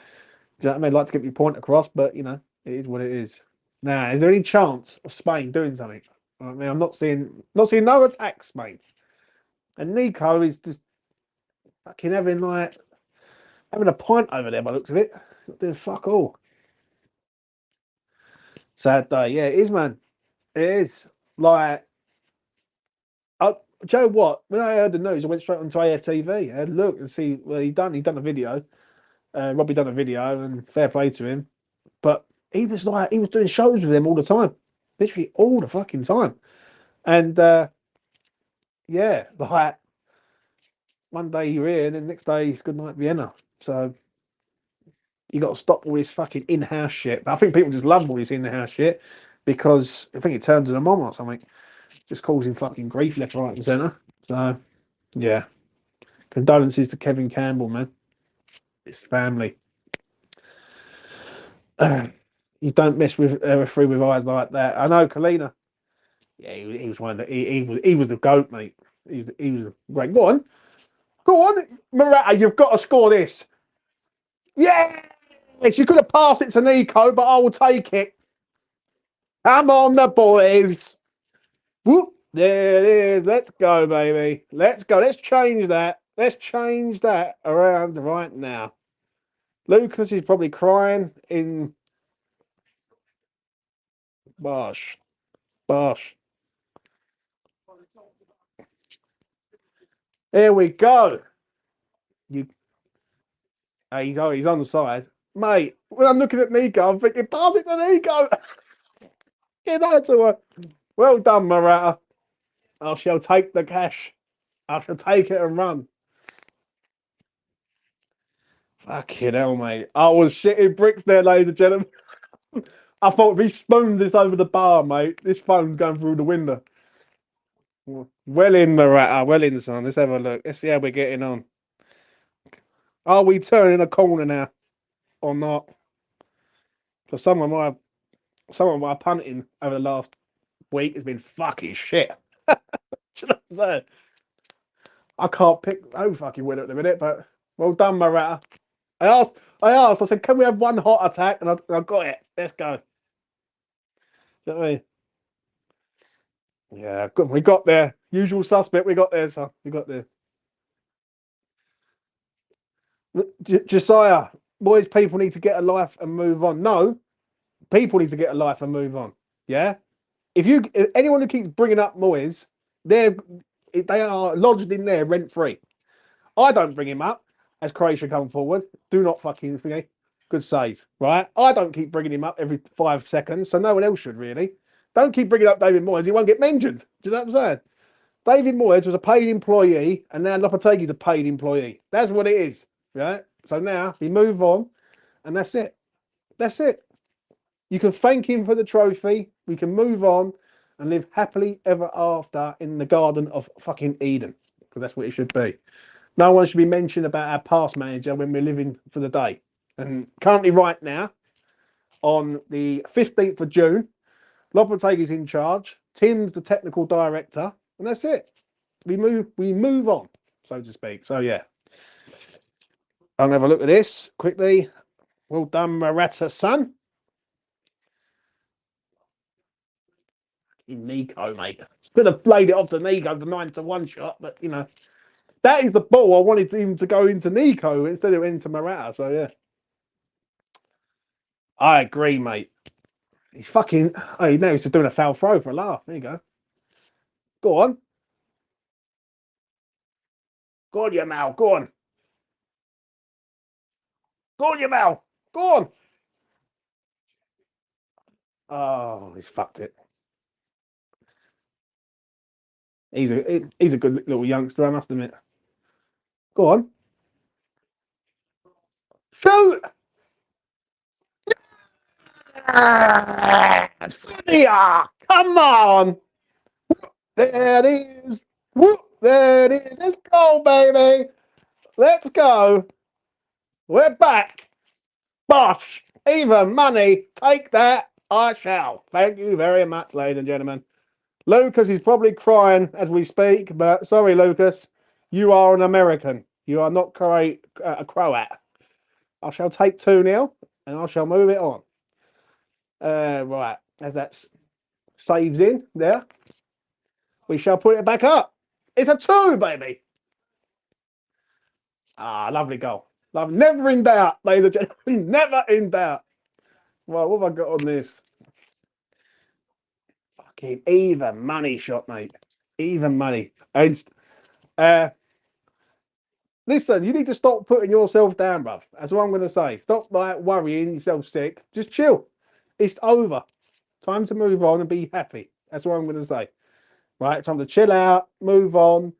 you know what I mean? Like to get your point across, but you know, it is what it is. Now, is there any chance of Spain doing something? I mean, I'm not seeing no attacks, mate. And Nico is just fucking having a pint over there by the looks of it. Not doing fuck all. Sad day. Yeah, it is, man. It is. Like, Joe, what? When I heard the news, I went straight onto AFTV. I had a look and see what he done. He done a video. Robbie done a video, and fair play to him. But he was doing shows with them all the time, literally all the fucking time. And yeah, like one day you're here, and then the next day it's good night Vienna. So you got to stop all this fucking in-house shit. But I think people just love all this in-house shit because I think it turns them on or something, just causing fucking grief left, right, and centre. So yeah, condolences to Kevin Campbell, man. His family. You don't mess with a referee with eyes like that. I know, Kalina. Yeah, he was one of the he was the goat, mate. He was great. Go on, Morata. You've got to score this. Yes, you could have passed it to Nico, but I will take it. Come on, the boys. Whoop. There it is. Let's go, baby. Let's go. Let's change that. Let's change that around right now. Lucas is probably crying in Bosh. Bosh. Here we go. He's on the side. Mate, when I'm looking at Nico, I'm thinking, pass it to Nico. Get that to her. Well done, Morata. I shall take the cash. I shall take it and run. Fucking hell, mate. I was shitting bricks there, ladies and gentlemen. I thought if he spoons this over the bar, mate, this phone's going through the window. Well in, Morata. Well in, son. Let's have a look. Let's see how we're getting on. Are we turning a corner now or not? For some of my punting over the last week has been fucking shit. You know what I'm saying? I can't pick no fucking winner at the minute, but well done, Morata. I said, can we have one hot attack? And I got it. Let's go. You know what I mean? Yeah, good. We got there. Usual suspect. We got there, son. We got there. Josiah, boys, people need to get a life and move on. No, people need to get a life and move on. Yeah. If anyone who keeps bringing up Moyes, they are lodged in there rent free. I don't bring him up as Croatia come forward. Do not fucking think. Good save, right? I don't keep bringing him up every 5 seconds, so no one else should really. Don't keep bringing up David Moyes. He won't get mentioned. Do you know what I'm saying? David Moyes was a paid employee, and now Lopetegui's a paid employee. That's what it is, right? So now we move on, and that's it. That's it. You can thank him for the trophy. We can move on and live happily ever after in the Garden of fucking Eden, because that's what it should be. No one should be mentioned about our past manager when we're living for the day. And currently, right now, on the 15th of June, Lopetegui's in charge. Tim's the technical director, and that's it. We move on, so to speak. So yeah, I'll have a look at this quickly. Well done, Morata, son. Nico, mate. Could have played it off to Nico for 9-1 shot, but you know, that is the ball I wanted him to go into Nico instead of into Morata. So yeah, I agree, mate. He's fucking. Oh, now he's just doing a foul throw for a laugh. There you go. Go on. Go on, Yamal. Go on. Go on, Yamal. Go on. Oh, he's fucked it. He's a good little youngster, I must admit. Go on. Shoot! Yeah, come on. There it is. Whoop, there it is. Let's go, baby. Let's go. We're back. Bosh. Even money. Take that. I shall. Thank you very much, ladies and gentlemen. Lucas is probably crying as we speak, but sorry, Lucas. You are an American. You are not a Croat. I shall take 2-0 and I shall move it on. Right, as that saves in there, we shall put it back up. It's a 2, baby. Ah, lovely goal. Love, never in doubt, ladies and gentlemen. Never in doubt. Right, what have I got on this? Fucking even money shot, mate. Even money. And Listen, you need to stop putting yourself down, bruv. That's what I'm going to say. Stop like worrying yourself sick. Just chill. It's over. Time to move on and be happy. That's what I'm going to say. Right? Time to chill out, move on,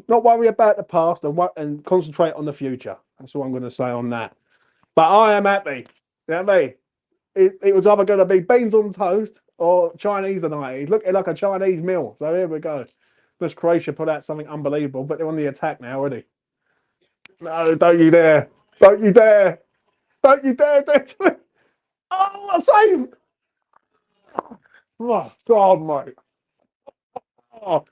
not worry about the past, and concentrate on the future. That's what I'm going to say on that. But I am happy. You know what I mean? It was either going to be beans on toast or Chinese tonight. He's looking like a Chinese meal. So here we go. This Croatia put out something unbelievable, but they're on the attack now already. No, don't you dare. Don't you dare. Don't you dare do it to me. Oh, a save. Oh, God, mate. Oh,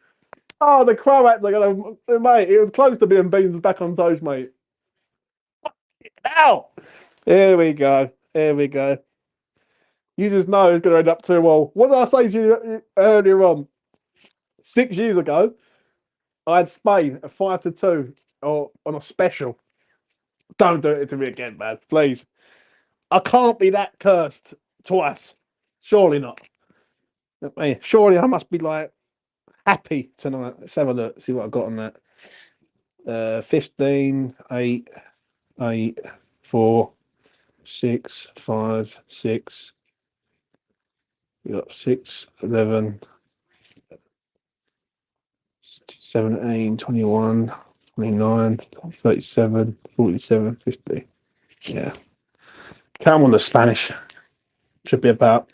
oh, the Croats are going to, mate, it was close to being beans back on toast, mate. Ow. Here we go. Here we go. You just know it's going to end up 2-2. What did I say to you earlier on? 6 years ago, I had Spain at 5-2 or on a special. Don't do it to me again, man. Please. I can't be that cursed twice. Surely not. Surely I must be like happy tonight. Let's have a look. See what I got on that. 15, 8, 8, 4, 6, 5, 6. You got 6, 11, 17, 21, 29, 37, 47, 50. Yeah. Come on, the Spanish. Should be about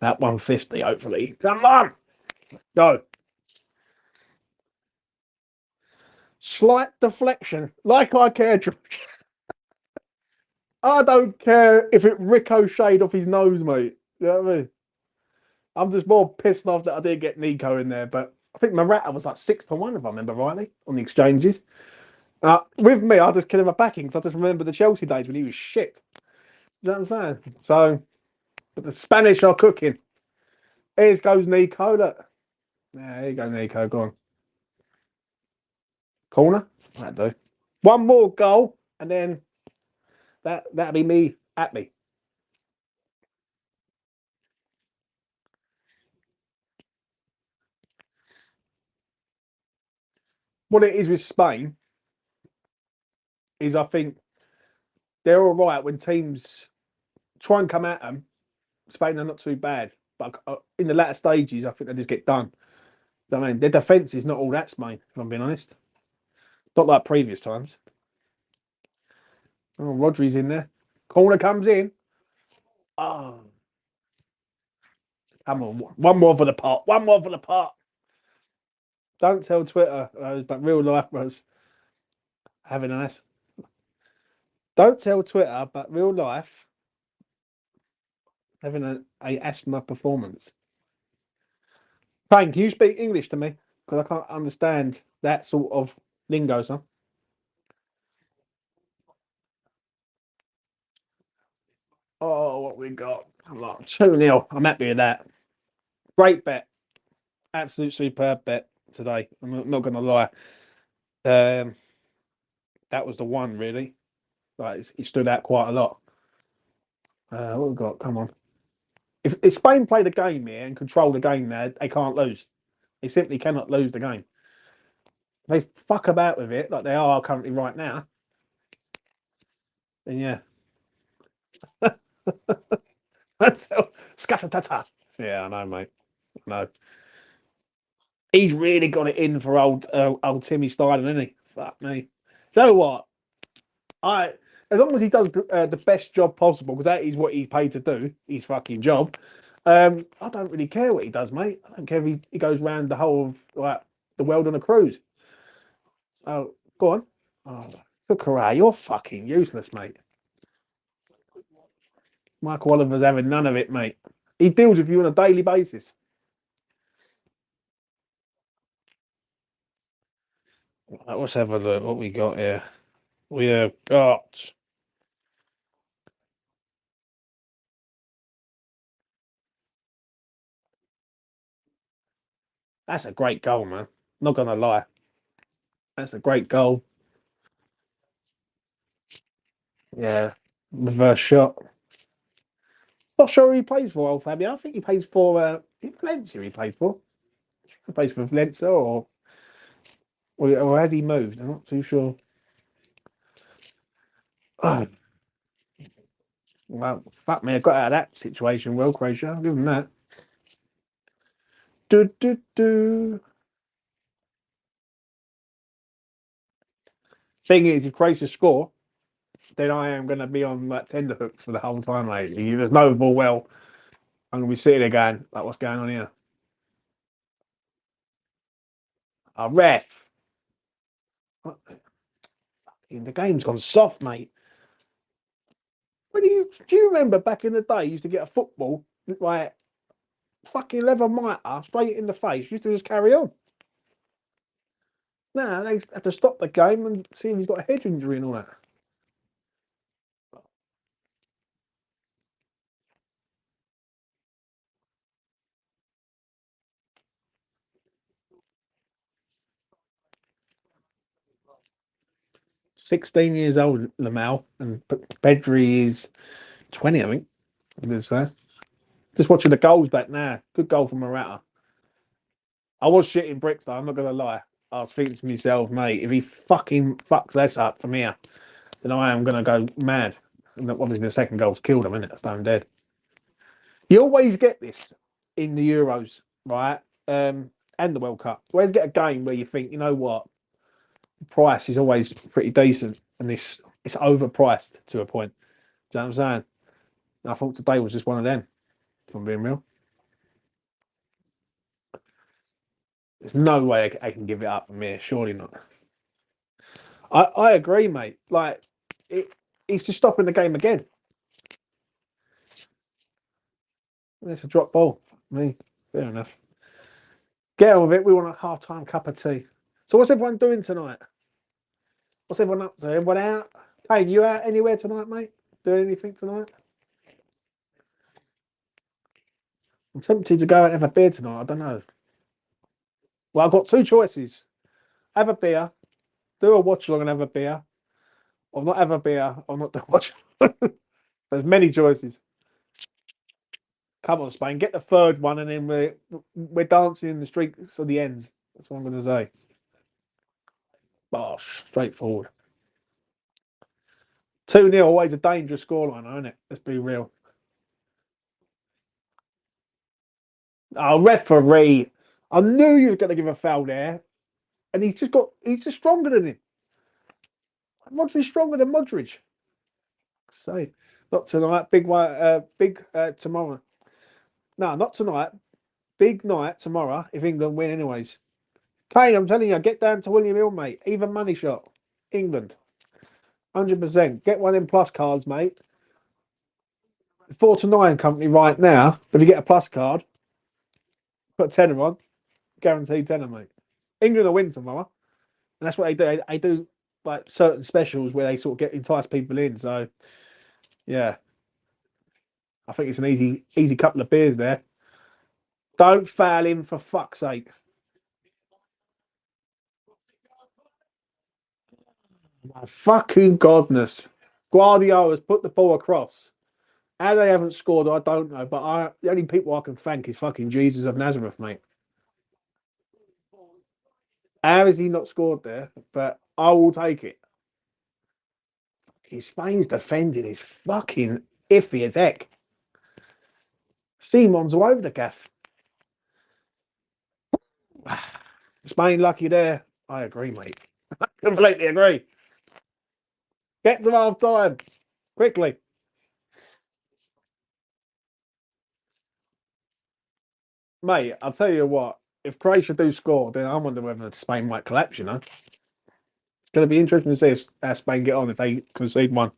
150, hopefully. Come on. Go. Slight deflection. Like I care, George. I don't care if it ricocheted off his nose, mate. You know what I mean? I'm just more pissed off that I didn't get Nico in there, but I think Morata was like 6-1, if I remember rightly, on the exchanges. With me, I just kill him a backing because I just remember the Chelsea days when he was shit. You know what I'm saying? So, but the Spanish are cooking. Here goes Nico. Look. Yeah, here you go, Nico. Go on. Corner. That'll do. One more goal, and then that'll be me at me. What it is with Spain is I think they're all right when teams try and come at them. Spain are not too bad, but in the latter stages, I think they just get done. I mean, their defence is not all that Spain, if I'm being honest. Not like previous times. Oh, Rodri's in there. Corner comes in. Oh, come on. One more for the pot. One more for the pot. Don't tell Twitter, but real life was having an ass. Don't tell Twitter, but real life having a asthma performance. Payne, can you speak English to me? Because I can't understand that sort of lingo, son. Oh, what we got? I'm like 2-0. I'm happy with that. Great bet. Absolute superb bet today. I'm not going to lie. That was the one, really. Like, he stood out quite a lot. What we got? Come on. If Spain play the game here and control the game there, they can't lose. They simply cannot lose the game. If they fuck about with it like they are currently right now, then yeah. Scattertata. Yeah, I know, mate. I know. He's really got it in for old Timmy Steiner, isn't he? Fuck me. You know what? As long as he does the best job possible, because that is what he's paid to do, his fucking job. I don't really care what he does, mate. I don't care if he goes around the whole of like the world on a cruise. Oh, go on. Oh, look, you're fucking useless, mate. Michael Oliver's having none of it, mate. He deals with you on a daily basis. Let's have a look. What we got here? We have got. That's a great goal, man. Not gonna lie. That's a great goal. Yeah. Reverse shot. Not sure who he plays for, old Fabio. I think he plays for Valencia. He plays for. He plays for Valencia or Or has he moved? I'm not too sure. Oh, well, fuck me, I got out of that situation well, Croatia. I'll give him that. Do, do, do. Thing is, if Croatia score, then I am going to be on like tenterhooks for the whole time, mate. There's no full well. I'm going to be sitting there going, like, what's going on here? A ref. The game's gone soft, mate. Do you remember back in the day, you used to get a football like fucking leather mitre straight in the face. You used to just carry on. Now they have to stop the game and see if he's got a head injury and all that. 16 years old, Lamal, and Pedri is 20, I think. I believe so. Just watching the goals back now. Good goal from Morata. I was shitting bricks though, I'm not gonna lie. I was thinking to myself, mate, if he fucking fucks this up from here, then I am gonna go mad. And obviously the second goal's killed him, innit? That's stone dead. You always get this in the Euros, right? And the World Cup. You always get a game where you think, you know what, the price is always pretty decent, and this it's overpriced to a point. Do you know what I'm saying? And I thought today was just one of them. If I'm being real, there's no way I can give it up from here. Surely not. I agree, mate. Like he's just stopping the game again. It's a drop ball. Me, fair enough. Get on with it. We want a half-time cup of tea. So what's everyone doing tonight? What's everyone up to? Everyone out? Hey, you out anywhere tonight, mate? Doing anything tonight? I'm tempted to go out and have a beer tonight. I don't know. Well, I've got two choices. Have a beer, do a watch along and have a beer, or not have a beer, or not do a watch. There's many choices. Come on, Spain, get the third one, and then we're dancing in the street for the ends. That's what I'm going to say. Bosh, straightforward. 2-0, always a dangerous scoreline, isn't it? Let's be real. Oh, referee. I knew you were going to give a foul there. And he's just stronger than him. Modric's stronger than Modric. Say, not tonight. Big tomorrow. No, not tonight. Big night tomorrow if England win, anyways. Kane, I'm telling you, get down to William Hill, mate. Even money shot. England. 100%. Get one in plus cards, mate. 4 to 9 company right now. If you get a plus card, put a tenner on. Guaranteed tenner, mate. England will win tomorrow. And that's what they do. They do like certain specials where they sort of get entice people in. So yeah, I think it's an easy couple of beers there. Don't foul him for fuck's sake. My fucking godness. Guardiola's put the ball across. How they haven't scored, I don't know. But the only people I can thank is fucking Jesus of Nazareth, mate. How has he not scored there? But I will take it. Spain's defending is fucking iffy as heck. Simon's all over the gaff. Spain lucky there. I agree, mate. Completely agree. Get to half time quickly. Mate, I'll tell you what, if Croatia do score, then I wonder whether Spain might collapse, you know. It's going to be interesting to see if how Spain get on if they concede one.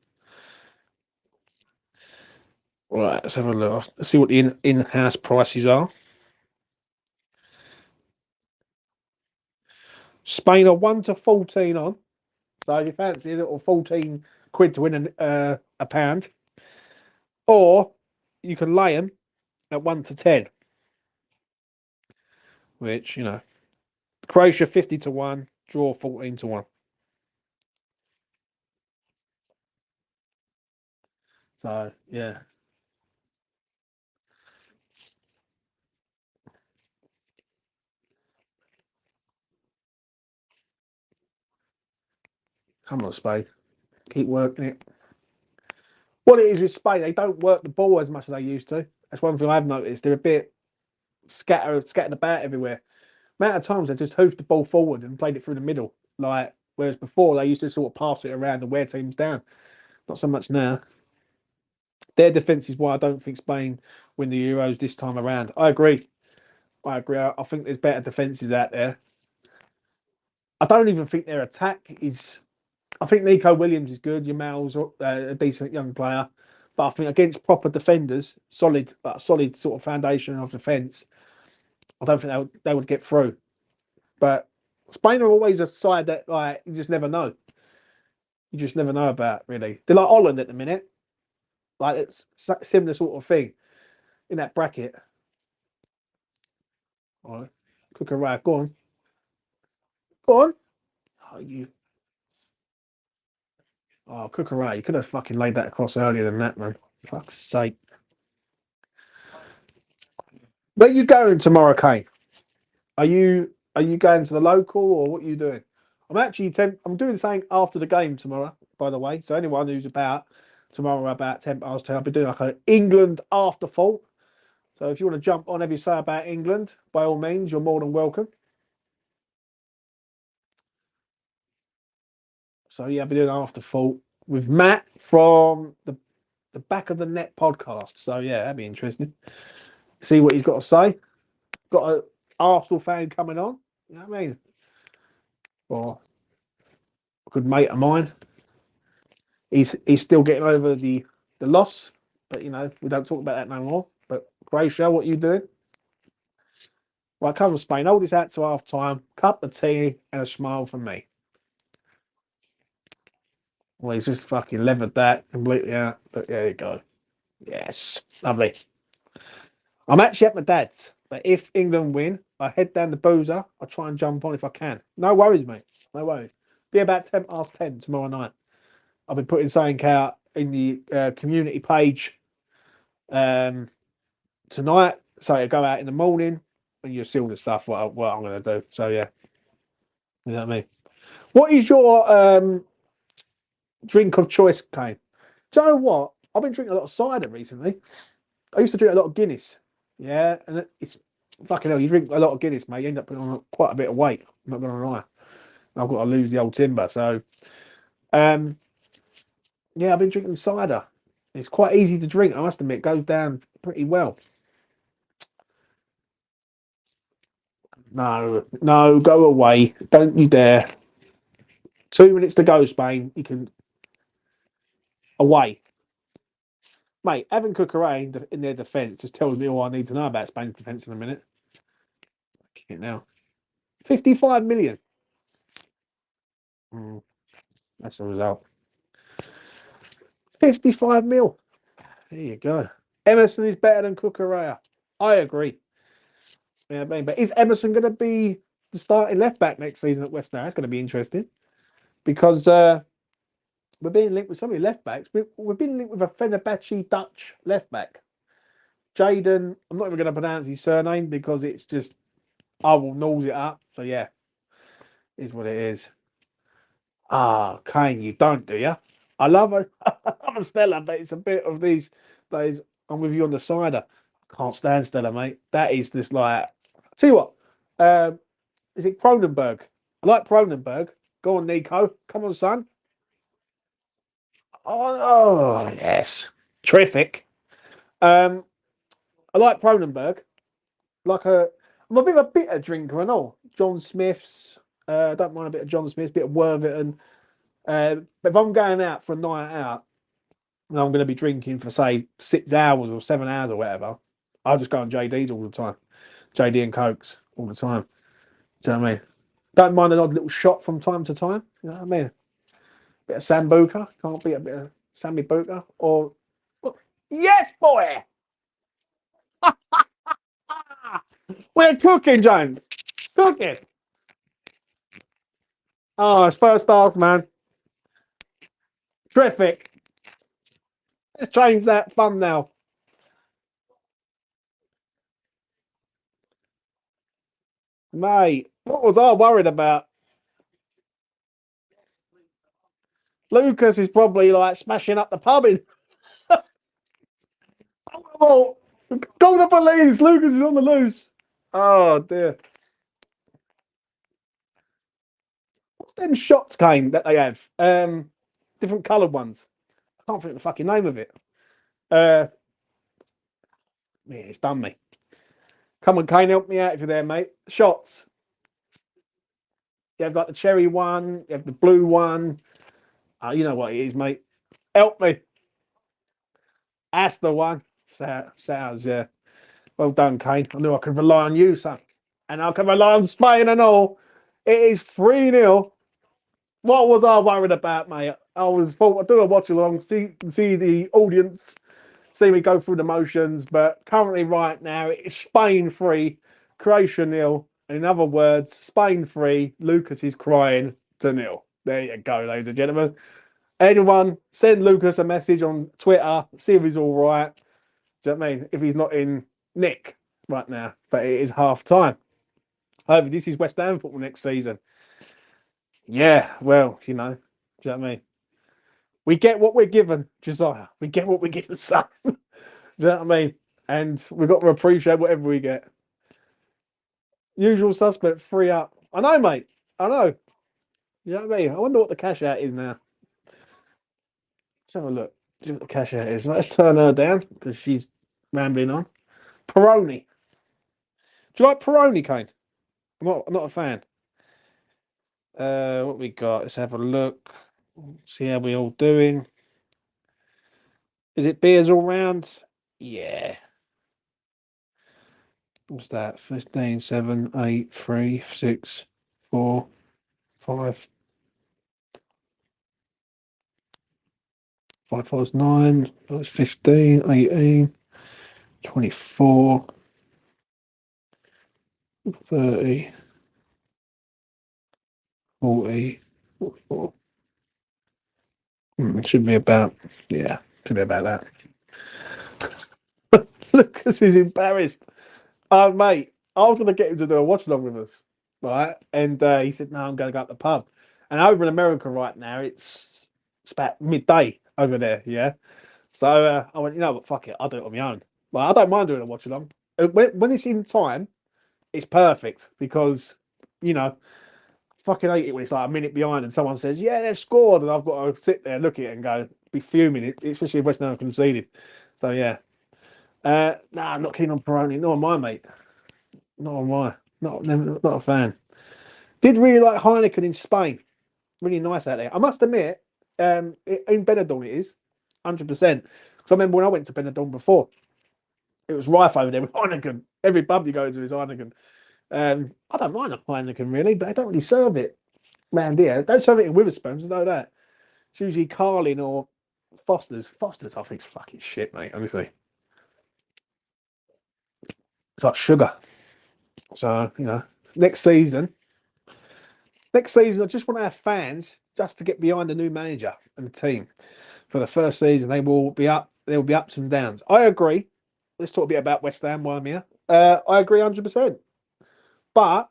Right, let's have a look. Let's see what the in-house prices are. Spain are 1 to 14 on. So if you fancy a little 14 quid to win a pound, or you can lay them at 1 to 10, which, you know, Croatia 50 to 1, draw 14 to 1. So, yeah. Come on, Spain. Keep working it. What it is with Spain, they don't work the ball as much as they used to. That's one thing I've noticed. They're a bit scattered about everywhere. Amount of times they just hoofed the ball forward and played it through the middle. Like whereas before they used to sort of pass it around and wear teams down. Not so much now. Their defence is why I don't think Spain win the Euros this time around. I agree. I agree. I think there's better defences out there. I don't even think their attack is. I think Nico Williams is good. Yamal's a decent young player, but I think against proper defenders, solid sort of foundation of defence, I don't think they would get through. But Spain are always a side that like you just never know. You just never know about really. They're like Holland at the minute. Like it's similar sort of thing in that bracket. All right, cook a rag. Go on, go on. Oh, you. Oh, cook a rag. You could have fucking laid that across earlier than that, man. Fuck's sake. Where you going tomorrow, Kane? Are you going to the local or what are you doing? I'm doing something after the game tomorrow, by the way. So anyone who's about tomorrow about 10 past 10, I'll be doing like an England after fault. So if you want to jump on every say about England, by all means, you're more than welcome. So yeah, I'll be doing after fault with Matt from the Back of the Net podcast. So yeah, that'd be interesting. See what he's got to say. Got a Arsenal fan coming on. You know what I mean? Or a good mate of mine. He's still getting over the loss, but you know we don't talk about that no more. But Croatia, what are you doing? Right, come on, Spain. Hold this out to half time. Cup of tea and a smile from me. Well, he's just fucking levered that completely out. But there you go. Yes, lovely. I'm actually at my dad's, but if England win, I head down the boozer. I try and jump on if I can. No worries, mate. No worries. Be about 10 past 10 tomorrow night. I'll be putting something out in the community page tonight. So I go out in the morning and you'll see all the stuff what I'm going to do. So yeah, you know what I mean. What is your drink of choice, Kane? Do you know what? I've been drinking a lot of cider recently. I used to drink a lot of Guinness. Yeah, and it's fucking hell. You drink a lot of Guinness, mate. You end up putting on quite a bit of weight. I'm not going to lie. I've got to lose the old timber. So, um, yeah, I've been drinking cider. It's quite easy to drink. I must admit, it goes down pretty well. No, no, go away. Don't you dare. 2 minutes to go, Spain. You can away. Mate, having Cucurella in their defence just tells me all I need to know about Spain's defence in a minute. It now. 55 million. Mm, that's the result. 55 mil. There you go. Emerson is better than Cucurella. I agree. Yeah, but is Emerson going to be the starting left back next season at West Ham? That's going to be interesting because we're being linked with so many left backs. We've been linked with a Fenerbahce Dutch left back. Jaden, I'm not even going to pronounce his surname because it's just, I will nose it up. So yeah, is what it is. Ah, Kane, you don't, do you? I love a, I love a Stella, but it's a bit of these days. I'm with you on the cider. Can't stand Stella, mate. That is just like, tell you what, is it Cronenberg? I like Cronenberg. Go on, Nico. Come on, son. Oh, yes. Terrific. Um, I like Cronenberg. I'm a bit of a bitter drinker and all. John Smith's. I don't mind a bit of John Smith's, bit of Worthington. But if I'm going out for a night out and I'm going to be drinking for say 6 hours or 7 hours or whatever, I'll just go on JD's all the time. JD and Cokes all the time. Do you know what I mean? Don't mind an odd little shot from time to time. You know what I mean? Bit of Sambuca. Can't beat a bit of Sammy Buca. Or yes, boy. We're cooking, James. Cooking. Oh, it's first half, man. Terrific. Let's change that thumbnail. Mate, what was I worried about? Lucas is probably like smashing up the pub. Oh, go the police! Lucas is on the loose. Oh dear. What's them shots, Kane, that they have? Different coloured ones. I can't think of the fucking name of it. Yeah, it's done me. Come on, Kane, help me out if you're there, mate. Shots. You have like the cherry one, you have the blue one. You know what it is, mate. Help me. That's the one. Sounds, yeah. Well done, Kane. I knew I could rely on you, son. And I can rely on Spain and all. It is 3-0. What was I worried about, mate? I was thought I'd do a watch along, see the audience, see me go through the motions. But currently, right now, it's Spain 3, Croatia 0. In other words, Spain 3, Lucas is crying to 0. There you go, ladies and gentlemen. Anyone, send Lucas a message on Twitter, see if he's all right. Do you know what I mean? If he's not in Nick right now, but it is half time. However, this is West Ham football next season. Yeah, well, you know, do you know what I mean? We get what we're given, Josiah. We get what we get, son. Do you know what I mean? And we've got to appreciate whatever we get. Usual suspect, 3 up. I know, mate. I know. You know what I mean? I wonder what the cash out is now. Let's have a look. See what the cash out is. Let's turn her down because she's rambling on. Peroni. Do you like Peroni, Kane? I'm not a fan. What we got? Let's have a look. See how we all doing. Is it beers all round? Yeah. What's that? 15, 7, 8, 3, 6, 4, 5. 5, 5 is 9. That's 15, 18, 24, 30, 40, 44. It should be about, yeah, should be about that. Lucas is embarrassed. Oh, mate, I was going to get him to do a watch along with us, right? And he said, no, I'm going to go up the pub. And over in America right now, it's about midday over there, yeah? So I went, you know what, fuck it, I'll do it on my own. Like, I don't mind doing a watch along. When it's in time, it's perfect because, you know, fucking hate it when it's like a minute behind and someone says, yeah, they've scored. And I've got to sit there, look at it and go, be fuming, especially if West Ham conceded. So, yeah. Nah, I'm not keen on Peroni. Nor am I, mate. Not on my. Not a fan. Did really like Heineken in Spain. Really nice out there. I must admit, in Benidorm it is 100%. Because I remember when I went to Benidorm before, it was rife over there with Heineken. Every pub you go to is Heineken. I don't mind a Heineken really, but they don't really serve it round here. They don't serve it in Witherspoons, I know that. It's usually Carling or Foster's. Foster's, I think, is fucking shit, mate. Honestly, it's like sugar. So you know, next season, I just want to have fans just to get behind the new manager and the team. For the first season, they will be up. There will be ups and downs. I agree. Let's talk a bit about West Ham while I'm here. I agree 100%. But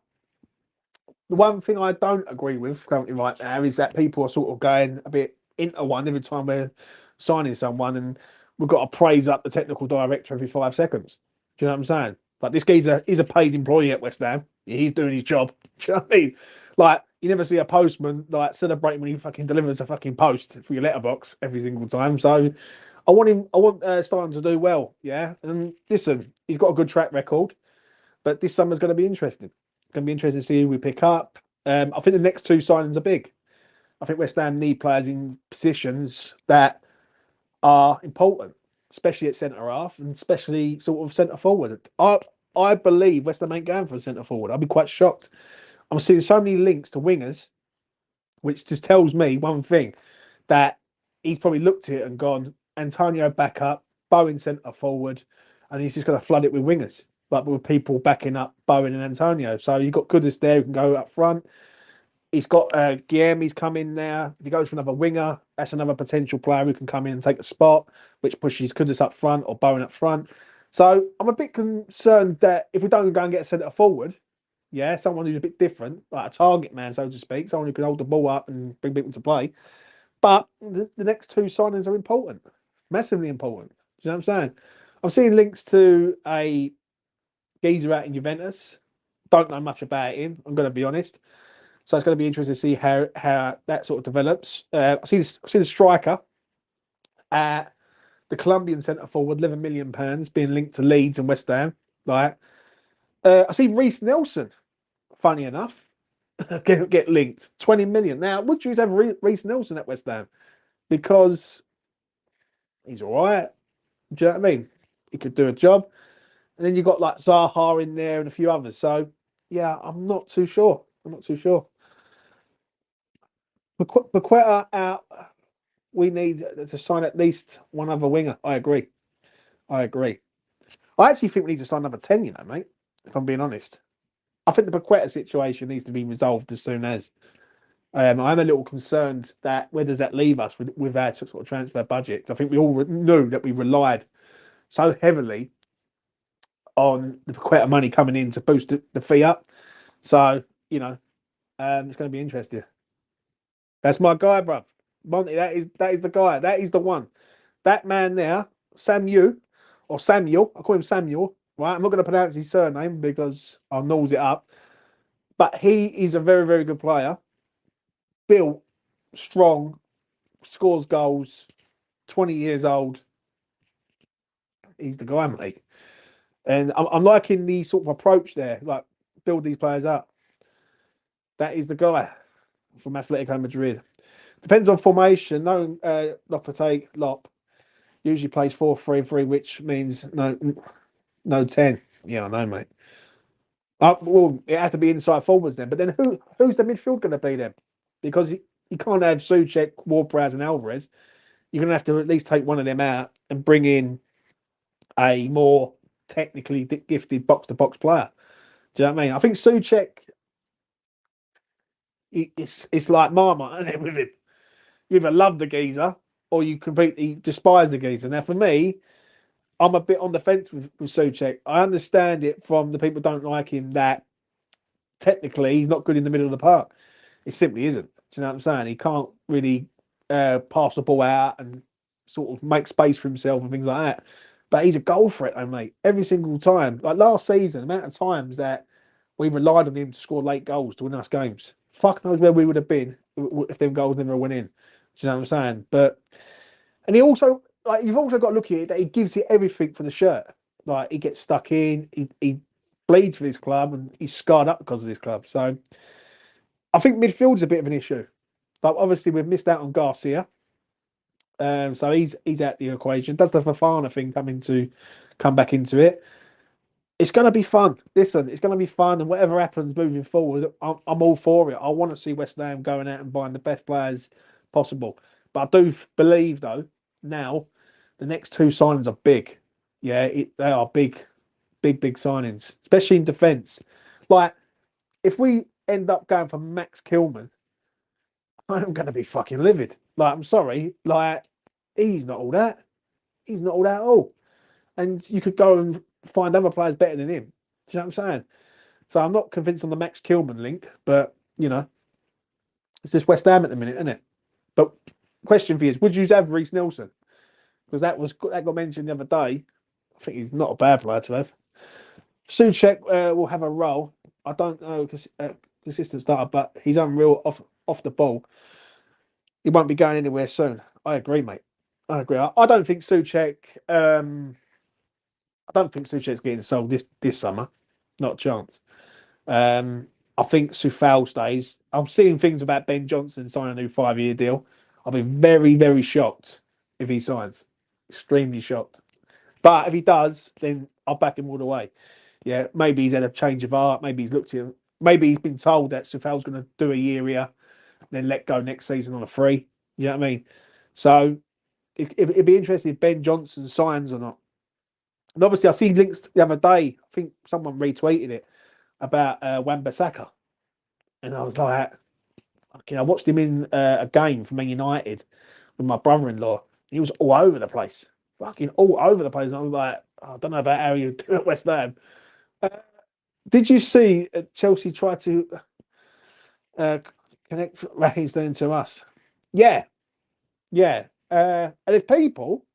the one thing I don't agree with currently right now is that people are sort of going a bit into one every time we're signing someone, and we've got to praise up the technical director every 5 seconds. Do you know what I'm saying? Like this geezer is a paid employee at West Ham. He's doing his job. Do you know what I mean? Like you never see a postman like celebrating when he fucking delivers a fucking post for your letterbox every single time. So I want him. I want Stein to do well. Yeah, and listen, he's got a good track record, but this summer's going to be interesting. Going to be interesting to see who we pick up. I think the next 2 signings are big. I think West Ham need players in positions that are important, especially at centre half and especially sort of centre forward. I believe West Ham ain't going for a centre forward. I'd be quite shocked. I'm seeing so many links to wingers, which just tells me one thing, that he's probably looked at it and gone, Antonio back up, Bowen centre forward, and he's just going to flood it with wingers, like with people backing up Bowen and Antonio. So you've got Kudus there who can go up front. He's got Guilherme's come in there. If he goes for another winger, that's another potential player who can come in and take a spot, which pushes Kudus up front or Bowen up front. So I'm a bit concerned that if we don't go and get a centre forward, yeah, someone who's a bit different, like a target man, so to speak, someone who can hold the ball up and bring people to play. But the next two signings are important, massively important. Do you know what I'm saying? I'm seeing links to a geezer out in Juventus. Don't know much about him. I'm going to be honest. So it's going to be interesting to see how that sort of develops. I see the striker, the Colombian centre forward, £11 million being linked to Leeds and West Ham. Like, I see Reece Nelson. Funny enough, get linked 20 million. Now, would you have Reece Nelson at West Ham because he's all right? Do you know what I mean? He could do a job, and then you got like Zaha in there and a few others. So yeah, I'm not too sure. I'm not too sure. Paqueta out. We need to sign at least one other winger. I agree. I agree. I actually think we need to sign another 10, you know, mate, if I'm being honest. I think the Paqueta situation needs to be resolved as soon as. I'm a little concerned that where does that leave us with our sort of transfer budget? I think we all knew that we relied so heavily on the Paqueta money coming in to boost the fee up. So, you know, it's going to be interesting. That's my guy, bruv. Monty, that is the guy. That is the one. That man there, Samuel, or Samuel, I call him Samuel, right? I'm not going to pronounce his surname because I'll nose it up. But he is a very, very good player. Built, strong, scores goals, 20 years old. He's the guy, mate. And I'm liking the sort of approach there, like build these players up. That is the guy from Atletico Madrid. Depends on formation. No, Lop usually plays 4-3-3, which means no 10. Yeah, I know, mate. Well, it had to be inside forwards then. But then who's the midfield going to be then? Because you can't have Souček, Ward-Prowse, and Alvarez. You're going to have to at least take one of them out and bring in a more technically gifted box-to-box player. Do you know what I mean? I think Souček, it's like Marmite, isn't it, with him? You either love the geezer or you completely despise the geezer. Now, for me, I'm a bit on the fence with Souček. I understand it from the people who don't like him that technically he's not good in the middle of the park. It simply isn't. Do you know what I'm saying? He can't really pass the ball out and sort of make space for himself and things like that. But he's a goal threat, though, mate. Every single time. Like last season, the amount of times that we relied on him to score late goals to win us games. Fuck knows where we would have been if them goals never went in. Do you know what I'm saying? But and he also like you've also got to look at it that he gives it everything for the shirt. Like he gets stuck in, he bleeds for this club, and he's scarred up because of this club. So I think midfield's a bit of an issue. But obviously we've missed out on Garcia. So he's out the equation. Does the Fafana thing come back into it? It's going to be fun. Listen, it's going to be fun, and whatever happens moving forward, I'm all for it. I want to see West Ham going out and buying the best players possible. But I do believe, though, now the next two signings are big. Yeah, they are big signings, especially in defence. Like, if we end up going for Max Kilman, I'm going to be fucking livid. Like, I'm sorry. Like, he's not all that. He's not all that at all. And you could go and find other players better than him. Do you know what I'm saying? So I'm not convinced on the Max Kilman link, but, you know, it's just West Ham at the minute, isn't it? But question for you is, would you have Reece Nelson? Because that got mentioned the other day. I think he's not a bad player to have. Souček will have a role. I don't know consistent starter, but he's unreal off the ball. He won't be going anywhere soon. I agree, mate. I agree. I don't think Souček. I don't think Souček's getting sold this summer. Not a chance. I think Soufal stays. I'm seeing things about Ben Johnson signing a new 5-year deal. I'll be very, very shocked if he signs. Extremely shocked. But if he does, then I'll back him all the way. Yeah, maybe he's had a change of heart. Maybe he's looked at. Maybe he's been told that Soufal's going to do a year here, then let go next season on a free. You know what I mean? So it'd be interesting if Ben Johnson signs or not. And obviously, I see links the other day. I think someone retweeted it about Wan-Bissaka, and I was like, I watched him in a game for Man United with my brother-in-law. He was all over the place, fucking all over the place. And I was like, I don't know about how you do at West Ham. Did you see Chelsea try to connect Raheem Sterling to us? Yeah, Yeah. And there's people.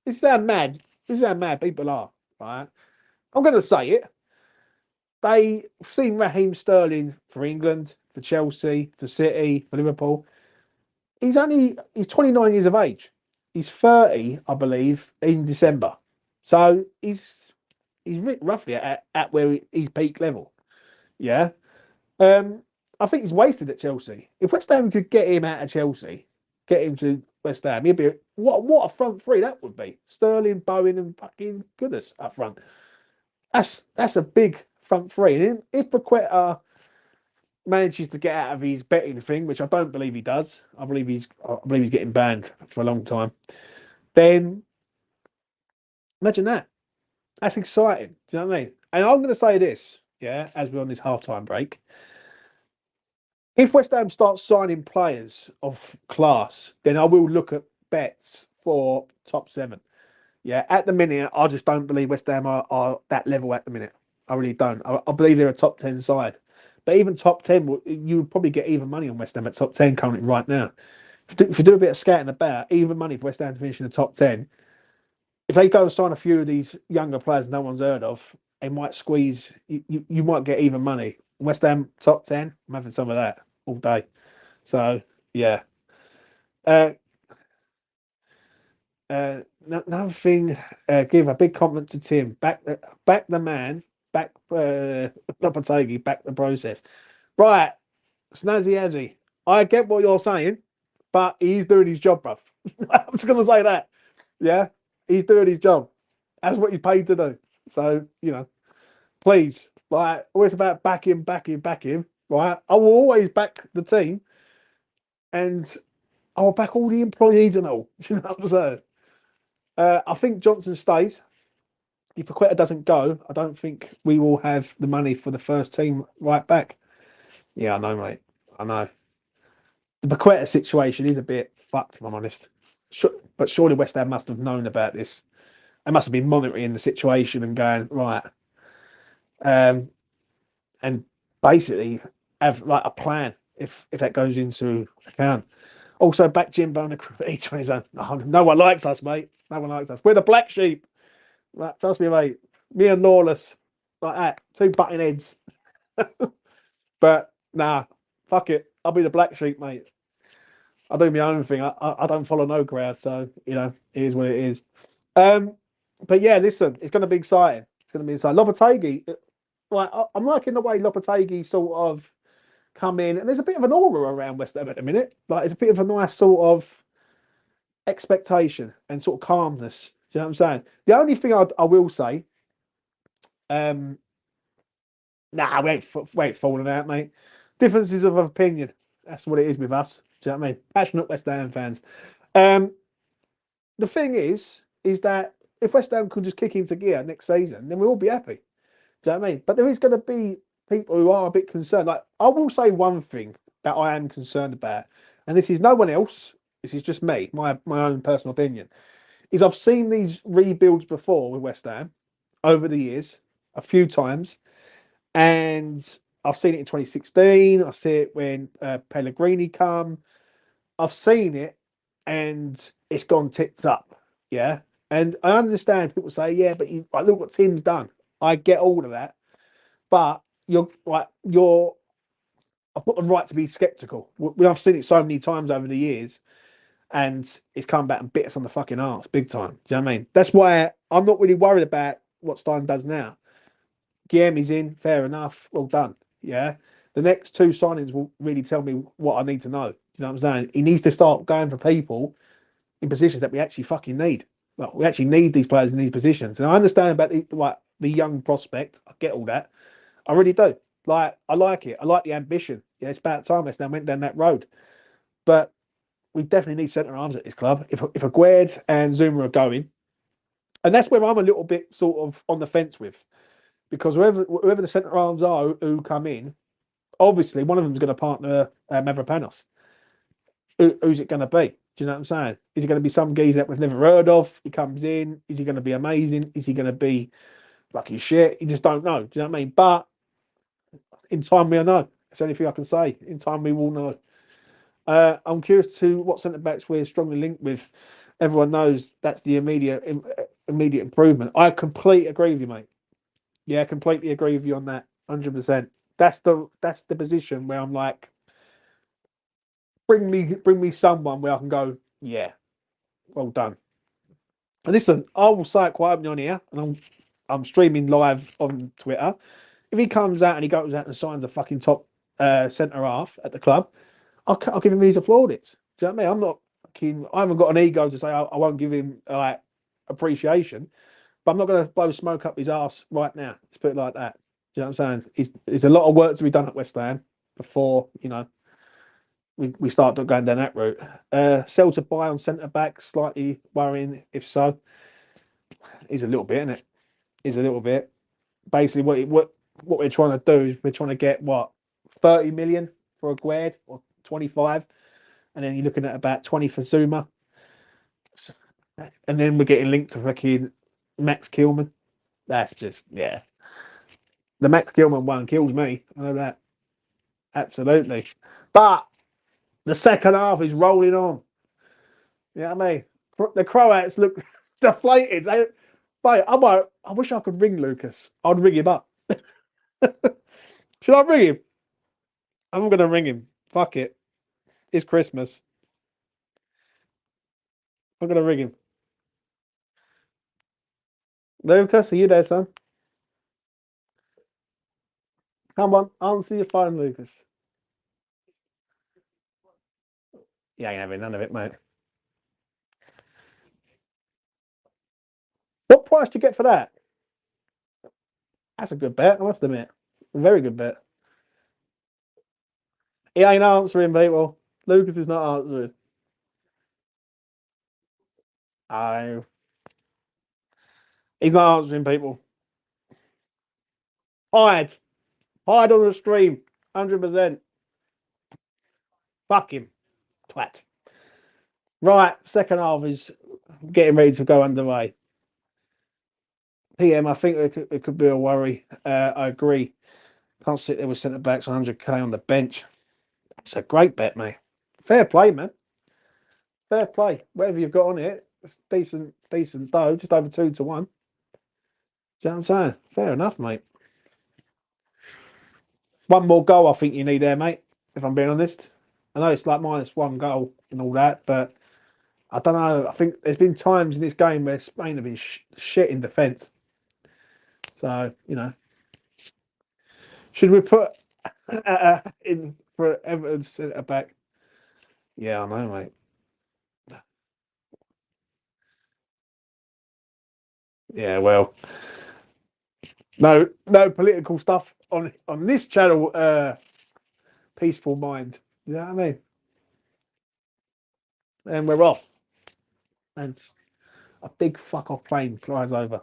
This is how mad. This is how mad people are. Right. I'm going to say it. They've seen Raheem Sterling for England, for Chelsea, for City, for Liverpool. He's 29 years of age. He's 30, I believe, in December. So he's roughly at where he's peak level. Yeah. Um, I think he's wasted at Chelsea. If West Ham could get him out of Chelsea, get him to West Ham, he'd be what a front three that would be. Sterling, Bowen, and fucking goodness up front. That's a big front three. And if Paqueta manages to get out of his betting thing, which I don't believe he does, I believe he's getting banned for a long time. Then imagine that. That's exciting. Do you know what I mean? And I'm going to say this, yeah, as we're on this halftime break. If West Ham starts signing players of class, then I will look at bets for top seven. Yeah, at the minute, I just don't believe West Ham are that level at the minute. I really don't. I believe they're a top 10 side. But even top 10, you would probably get even money on West Ham at top 10 currently right now. If you do a bit of scouting about, even money for West Ham to finish in the top 10, if they go and sign a few of these younger players no one's heard of, they might squeeze, you might get even money. West Ham top 10, I'm having some of that all day. So, yeah. Uh, Another thing, give a big compliment to Tim. Back the man, back Lopetegui, back the process. Right, Snazzy Azzy. I get what you're saying, but he's doing his job, bruv. I'm just gonna say that. Yeah, he's doing his job. That's what he's paid to do. So, please, like, always about back him, back him, back him. Right, I will always back the team, and I'll back all the employees and all. You know what I'm saying? I think Johnson stays. If Paqueta doesn't go, I don't think we will have the money for the first team right back. Yeah, I know, mate. I know. The Paqueta situation is a bit fucked, if I'm honest. But surely West Ham must have known about this. They must have been monitoring the situation and going, right, um, and basically have like a plan if that goes into account. Also, back Jimbo and each on his own. Oh, no one likes us, mate. No one likes us. We're the black sheep. Like, trust me, mate. Me and Lawless, like that, two butting heads. But nah, fuck it. I'll be the black sheep, mate. I do my own thing. I don't follow no crowd, so it is what it is. Um, but yeah, listen, it's going to be exciting. It's going to be exciting. Lopetegui, like I'm liking the way Lopetegui sort of come in, and there's a bit of an aura around West Ham at the minute. Like it's a bit of a nice sort of expectation and sort of calmness. Do you know what I'm saying? The only thing I will say, um, nah, we ain't falling out, mate. Differences of opinion. That's what it is with us. Do you know what I mean? Passionate West Ham fans. Um, the thing is that if West Ham could just kick into gear next season, then we'll all be happy. Do you know what I mean? But there is going to be people who are a bit concerned. Like I will say one thing that I am concerned about, and this is no one else. This is just me, my own personal opinion. Is I've seen these rebuilds before with West Ham over the years a few times, and I've seen it in 2016. I see it when Pellegrini come. I've seen it, and it's gone tits up. Yeah, and I understand people say, yeah, but look what Tim's done. I get all of that, but you're. I've got the right to be sceptical. I've seen it so many times over the years, and it's come back and bit us on the fucking arse big time. Do you know what I mean? That's why I'm not really worried about what Stein does now. Guilherme's in, fair enough, well done. Yeah. The next two signings will really tell me what I need to know. Do you know what I'm saying? He needs to start going for people in positions that we actually fucking need. Like, we actually need these players in these positions. And I understand about the young prospect. I get all that. I really do. Like, I like it. I like the ambition. Yeah, it's about time West Ham went down that road. But we definitely need centre arms at this club. If Aguerd and Zuma are going, and that's where I'm a little bit sort of on the fence with, because whoever the centre arms are who come in, obviously one of them is going to partner Mavropanos. Who's it going to be? Do you know what I'm saying? Is it going to be some geezer that we've never heard of? He comes in. Is he going to be amazing? Is he going to be lucky shit? You just don't know. Do you know what I mean? But in time we'll know. That's the only thing I can say. In time we will know. I'm curious to what centre backs we're strongly linked with. Everyone knows that's the immediate improvement. I completely agree with you, mate. Yeah, completely agree with you on that. 100%. That's the position where I'm like, bring me someone where I can go. Yeah, well done. And listen, I will say it quite openly on here, and I'm streaming live on Twitter. If he comes out and he goes out and signs a fucking top centre half at the club, I'll give him these plaudits. Do you know what I mean? I'm not fucking. I haven't got an ego to say I won't give him like appreciation, but I'm not going to blow smoke up his ass right now. Let's put it like that. Do you know what I'm saying? There's a lot of work to be done at West Ham before we start going down that route. Sell to buy on centre back, slightly worrying if so. He's a little bit, isn't it? He's a little bit. Basically, what we're trying to do is we're trying to get what 30 million for a Gued or 25, and then you're looking at about 20 for Zuma, and then we're getting linked to fucking Max Kilman. That's just the Max Kilman one kills me. I know that absolutely, but the second half is rolling on. You know what I mean? The Croats look deflated. Mate, I wish I could ring Lucas. I'd ring him up. Should I ring him? I'm gonna ring him. Fuck it. It's Christmas. I'm gonna ring him. Lucas, are you there, son? Come on, answer your phone, Lucas. Yeah, ain't having none of it, mate. What price do you get for that? That's a good bet, I must admit. A very good bet. He ain't answering, people. Lucas is not answering. Oh, he's not answering, people. Hide. Hide on the stream. 100%. Fuck him. Twat. Right, second half is getting ready to go underway. PM, I think it could be a worry. I agree. Can't sit there with centre backs 100k on the bench. That's a great bet, mate. Fair play, man. Fair play. Whatever you've got on it, it's decent dough, just over 2-1. Do you know what I'm saying? Fair enough, mate. One more goal, I think you need there, mate. If I'm being honest, I know it's like -1 goal and all that, but I don't know. I think there's been times in this game where Spain have been shit in defence. So should we put in for Everton centre back? Yeah, I know, mate. Yeah, well, no political stuff on this channel. Peaceful mind. You know what I mean? And we're off. And a big fuck off plane flies over.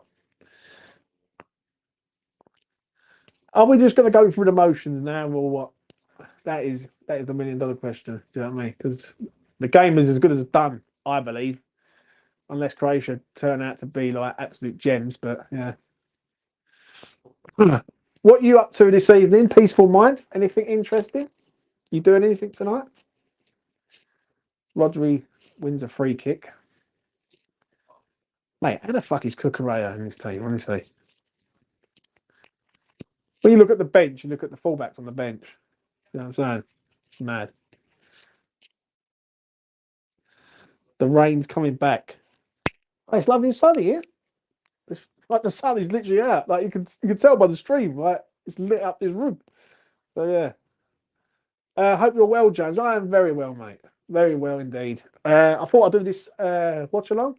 Are we just going to go through the motions now, or what? That is the $1 million question. Do you know what I mean? Because the game is as good as done, I believe, unless Croatia turn out to be like absolute gems. But yeah. What are you up to this evening? Peaceful mind? Anything interesting? You doing anything tonight? Rodri wins a free kick. Mate, how the fuck is Cucurella in this team, honestly? When you look at the bench, you look at the fullbacks on the bench. You know what I'm saying? It's mad. The rain's coming back. Oh, it's lovely and sunny here. It's like the sun is literally out. Like you can tell by the stream, right? It's lit up this room. So yeah. Hope you're well, James. I am very well, mate. Very well indeed. I thought I'd do this watch along.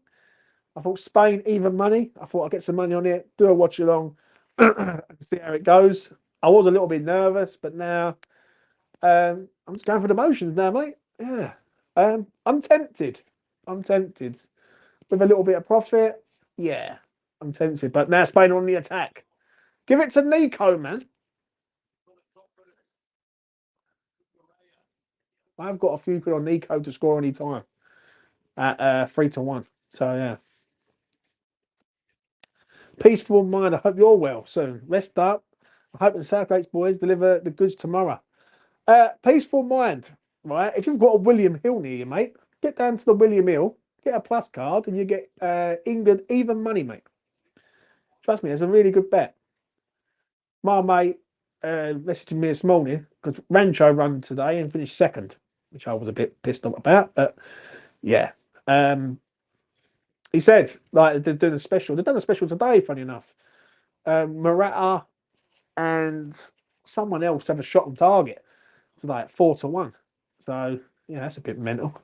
I thought Spain even money. I thought I'd get some money on it, do a watch along, and see how it goes. I was a little bit nervous, but now I'm just going for the motions now, mate. Yeah. I'm tempted. I'm tempted. With a little bit of profit, yeah, I'm tempted. But now Spain on the attack. Give it to Nico, man. I've got a few quid on Nico to score any time at 3-1. So yeah. Peaceful mind. I hope you're well soon. Rest up. I hope the Southgate's boys deliver the goods tomorrow. Peaceful mind. right? If you've got a William Hill near you, mate, get down to the William Hill, get a plus card, and you get England even money, mate. Trust me, it's a really good bet. My mate messaged me this morning because Rancho run today and finished second, which I was a bit pissed off about. But yeah, he said like they're doing a special. They've done a special today, funny enough. Morata and someone else have a shot on target. It's like 4-1. So yeah, that's a bit mental.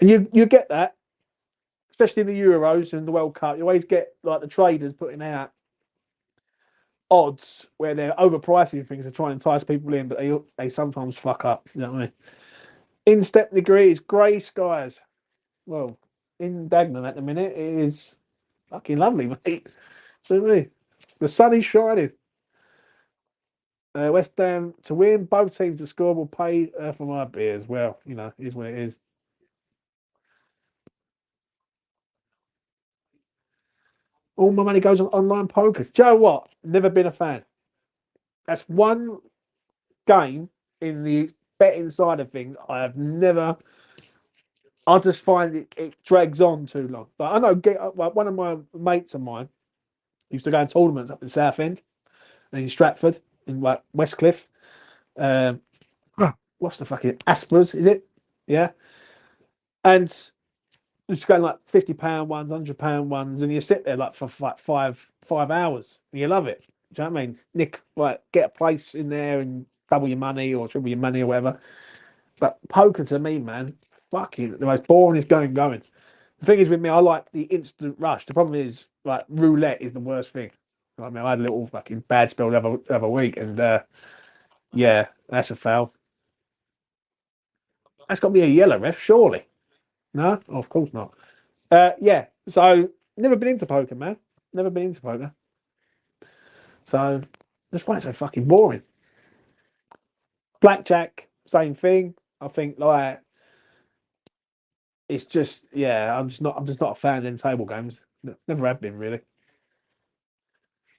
And you get that, especially in the Euros and the World Cup. You always get like the traders putting out odds where they're overpricing things to try and entice people in, but they sometimes fuck up. You know what I mean? In-step degrees, grey skies. Well, in Dagenham at the minute, it is fucking lovely, mate. So the sun is shining. West Ham to win, both teams to score will pay for my beer as well. You know, is what it is. All my money goes on online poker. Joe, what? Never been a fan. That's one game in the betting side of things. I have never. I just find it drags on too long. But I know like one of my mates of mine used to go in tournaments up in Southend and in Stratford in like Westcliff. Um, what's the fucking Aspers? Is it? Yeah, and just going like £50 ones, £100 ones, and you sit there like for like five hours and you love it. Do you know what I mean? Nick, like get a place in there and double your money or triple your money or whatever. But poker to me, man, fucking the most boring is going. The thing is with me, I like the instant rush. The problem is like roulette is the worst thing. I mean, I had a little fucking bad spell the other week, and yeah, that's a foul. That's got to be a yellow, ref, surely. No, oh, of course not. Yeah, so never been into poker, man. Never been into poker. So just find it so fucking boring. Blackjack, same thing. I think like it's just yeah, I'm just not a fan of them table games. Never have been really.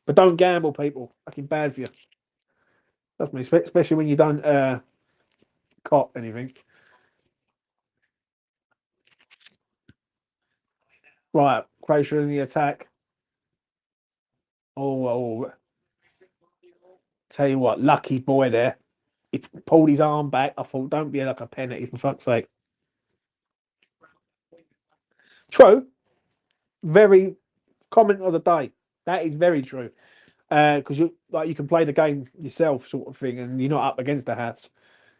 But don't gamble, people. Fucking bad for you. That's me, especially when you don't cop anything. Right, Croatia in the attack. Oh, tell you what, lucky boy there. He pulled his arm back. I thought, don't be like a penalty for fuck's sake. True, very comment of the day. That is very true. Because you can play the game yourself, sort of thing, and you're not up against the house.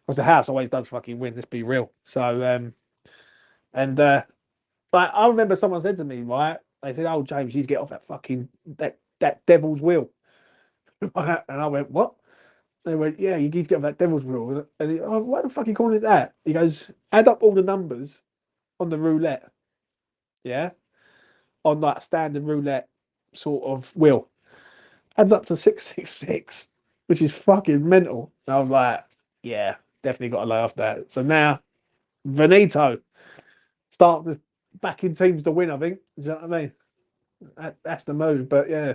Because the house always does fucking win. Let's be real. So and like I remember someone said to me, right? They said, "Oh, James, you need to get off that fucking that devil's wheel." And I went, "What?" They went, "Yeah, you need to get off that devil's wheel." And he, oh, why the fuck are you calling it that? He goes, "Add up all the numbers on the roulette, yeah, on that standard roulette sort of wheel, adds up to 666, which is fucking mental." And I was like, "Yeah, definitely got to lay off that." So now, Venito start the backing teams to win. I think. Do you know what I mean? That's the move. But yeah,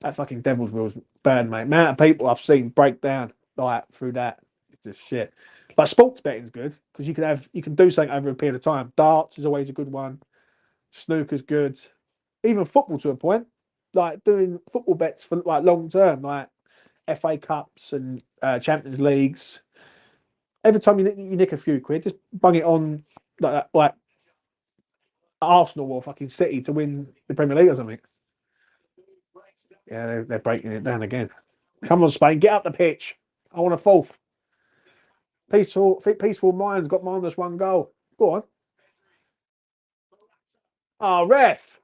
that fucking Devil's Wheel's bad, mate. Amount of people I've seen break down like through that. It's just shit. But sports betting's good because you can do something over a period of time. Darts is always a good one. Snooker's good. Even football to a point. Like doing football bets for like long term, like FA Cups and Champions Leagues. Every time you nick a few quid, just bung it on like Arsenal or fucking City to win the Premier League or something. Yeah, they're breaking it down again. Come on, Spain, get up the pitch. I want a fourth. Peaceful minds got minus one goal. Go on. Oh, ref.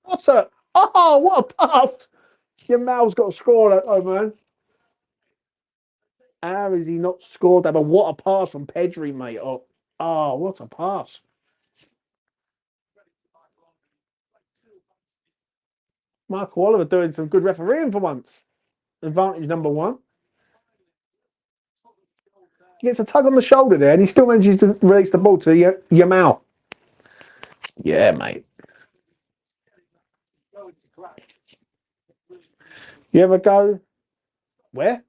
What a what a pass. Your Mal's got to score that though, man. How is he not scored that? But what a pass from Pedri, mate. What a pass. Michael Oliver doing some good refereeing for once. Advantage number one. He gets a tug on the shoulder there, and he still manages to release the ball to Yamal. Yeah, mate. You ever go where?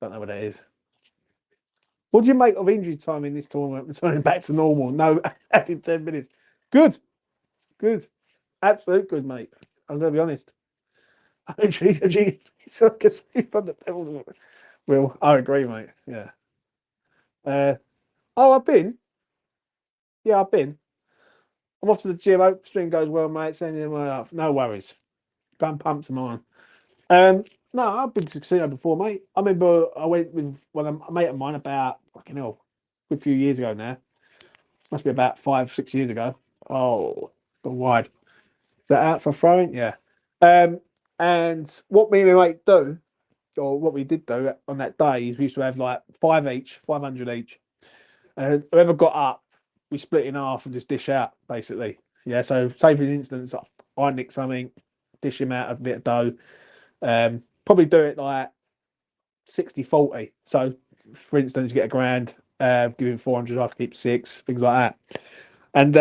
Don't know what that is. What do you make of injury time in this tournament? Returning back to normal. No, added 10 minutes. Good. Good. Absolute good, mate. I'm going to be honest. Well, I agree, mate. Yeah. Oh, I've been. Yeah, I've been. I'm off to the gym. Hope stream goes well, mate. Send them up. No worries. Go and pump some iron. No, I've been to the casino before, mate. I remember I went with a mate of mine about fucking hell, a good few years ago now. Must be about 5, 6 years ago. Oh, gone wide. Is that out for throwing? Yeah. Um, and what me and my mate do, or what we did do on that day, is we used to have like five each, 500 each. And whoever got up, we split in half and just dish out, basically. Yeah. So, say for instance, I nick something, dish him out a bit of dough. Probably do it like 60-40. So, for instance, you get a grand, give him 400, I keep six, things like that. And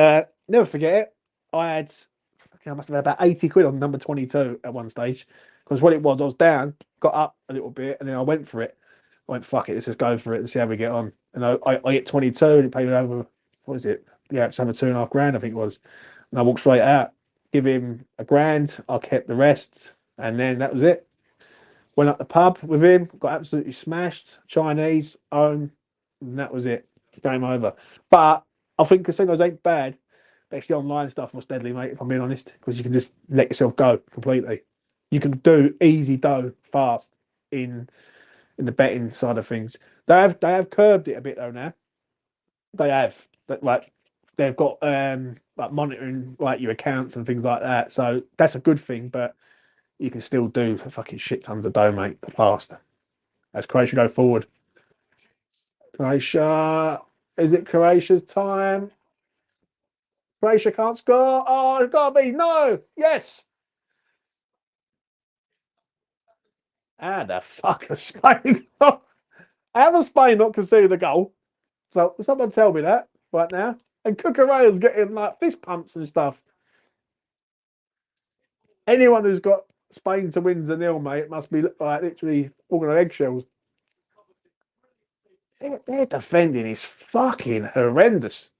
never forget it. I must have had about 80 quid on number 22 at one stage. Because what it was, I was down, got up a little bit, and then I went for it. I went, fuck it, let's just go for it and see how we get on. And I hit 22, and it paid me over, what is it? Yeah, it's over 2.5 grand, I think it was. And I walked straight out, give him a grand, I kept the rest, and then that was it. Went up the pub with him, got absolutely smashed, Chinese, own, and that was it. Game over. But I think casinos ain't bad. But actually, online stuff was deadly, mate, if I'm being honest, because you can just let yourself go completely. You can do easy dough fast in the betting side of things. They have curbed it a bit though now. They have. Like they've got like monitoring like your accounts and things like that. So that's a good thing, but you can still do fucking shit tons of dough, mate, faster. As Croatia go forward. Croatia, is it Croatia's time? Croatia can't score. Oh, it's got to be. No. Yes. How the fuck has Spain How has Spain not conceded a goal? So someone tell me that right now. And Cucurella's getting like fist pumps and stuff. Anyone who's got Spain to win the nil, mate, must be like literally walking on eggshells. Their defending is fucking horrendous.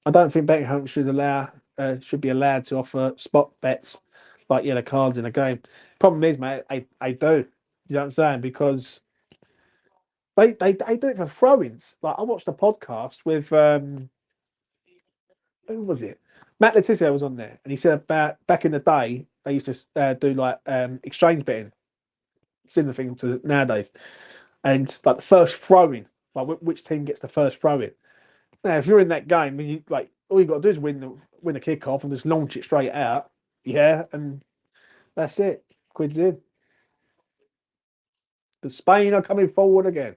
I don't think Beckham should be allowed to offer spot bets like yellow cards in a game. Problem is, mate, I do. You know what I'm saying? Because they do it for throw-ins. Like I watched a podcast with who was it? Matt Letizia was on there, and he said about back in the day they used to do like exchange betting, similar thing to nowadays, and like the first throw-in, like which team gets the first throw-in. Now, if you're in that game, and you like all you got to do is win the kickoff and just launch it straight out, yeah, and that's it. Quid's in. But Spain are coming forward again.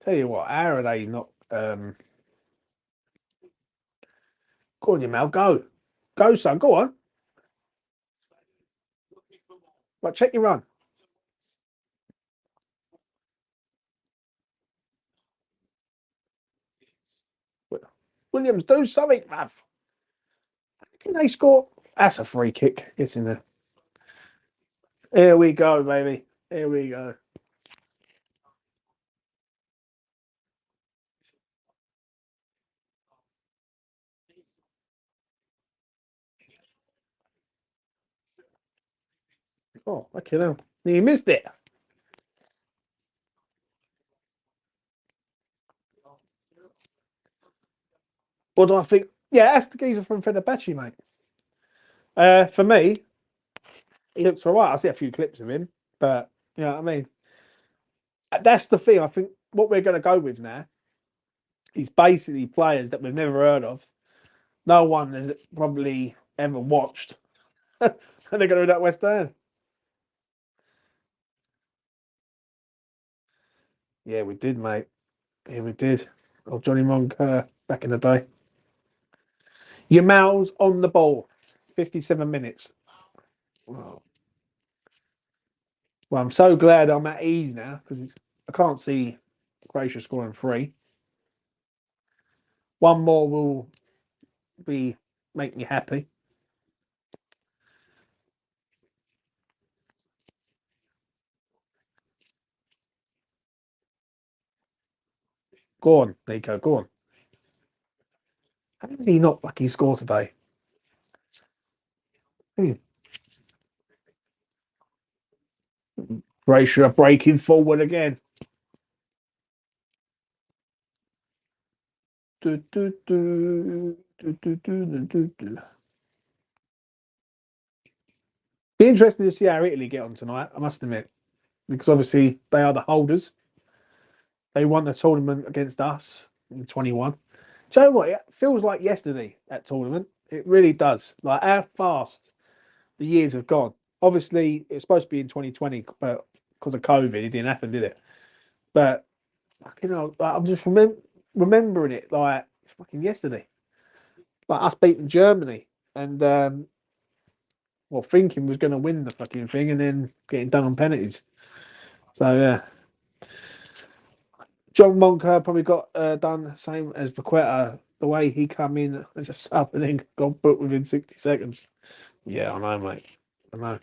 Tell you what, how are they not? Go on, you Mal, go, son, go on. Right, check your run. Williams, do something, bruv. Can they score? That's a free kick. It's in there. Here we go, baby. Here we go. Oh, okay, now you missed it. What do I think? Yeah, that's the geezer from Fenerbahce, mate. For me, he looks all right. I see a few clips of him, but you know what I mean. That's the thing. I think what we're going to go with now is basically players that we've never heard of. No one has probably ever watched, and they're going to do that West Ham. Yeah, we did, mate. Yeah, we did. Oh, Johnny Monk back in the day. Yamal's on the ball. 57 minutes. Oh. Well, I'm so glad I'm at ease now because I can't see. Croatia scoring 3. One more will make me happy. Go on, Nico. Go on. How did he not fucking score today? Hmm. Croatia breaking forward again. Do, do, do, do, do, do, do, do. Be interesting to see how Italy get on tonight, I must admit, because obviously they are the holders. They won the tournament against us in 21. Do you know what? It feels like yesterday, that tournament. It really does. Like how fast the years have gone. Obviously, it's supposed to be in 2020, but because of COVID, it didn't happen, did it? But, you know, like, I'm just remembering it like it's fucking yesterday. Like us beating Germany and, well, thinking was going to win the fucking thing and then getting done on penalties. So, yeah. John Monker probably got done the same as Paqueta. The way he come in as a sub and then got booked within 60 seconds. Yeah, I know, mate. I know.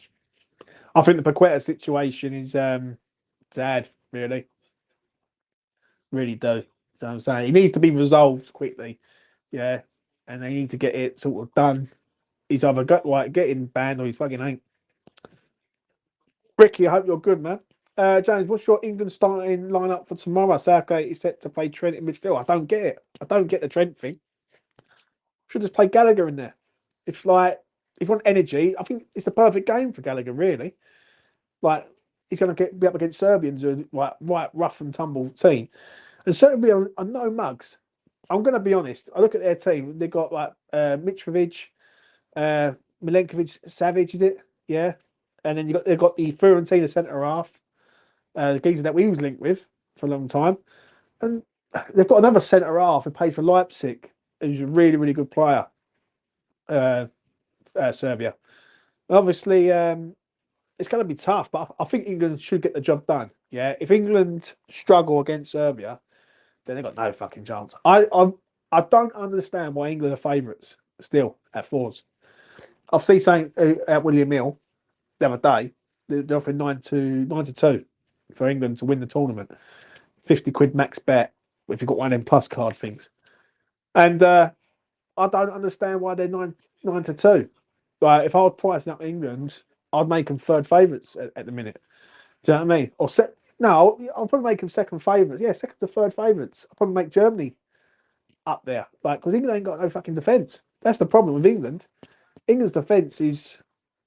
I think the Paqueta situation is sad, really. Really do. You know what I'm saying? He needs to be resolved quickly. Yeah. And they need to get it sort of done. He's either got like getting banned or he fucking ain't. Ricky, I hope you're good, man. James, what's your England starting lineup for tomorrow? Southgate is set to play Trent in midfield. I don't get it. I don't get the Trent thing. Should just play Gallagher in there. If like if you want energy, I think it's the perfect game for Gallagher, really. Like he's going to be up against Serbians who are like right rough and tumble team, and Serbia are no mugs. I'm going to be honest. I look at their team. They've got like Mitrovic, Milenkovic, Savic, is it? Yeah, and then they've got the Fiorentina centre half, the geezer that we was linked with for a long time, and they've got another centre half who plays for Leipzig, who's a really really good player. Uh, Serbia. Obviously, it's going to be tough, but I think England should get the job done. Yeah, if England struggle against Serbia, then they've got no fucking chance. I don't understand why England are favourites still at fours. I've seen saying at William Hill the other day they're offering 9-2 for England to win the tournament. 50 quid max bet if you've got one of them plus card things. And I don't understand why they're 9-2. Like if I was pricing up England, I'd make them third favourites at the minute. Do you know what I mean? Or no, I'll probably make them second favourites. Yeah, second to third favourites. I'll probably make Germany up there. Like because England ain't got no fucking defence. That's the problem with England. England's defence is,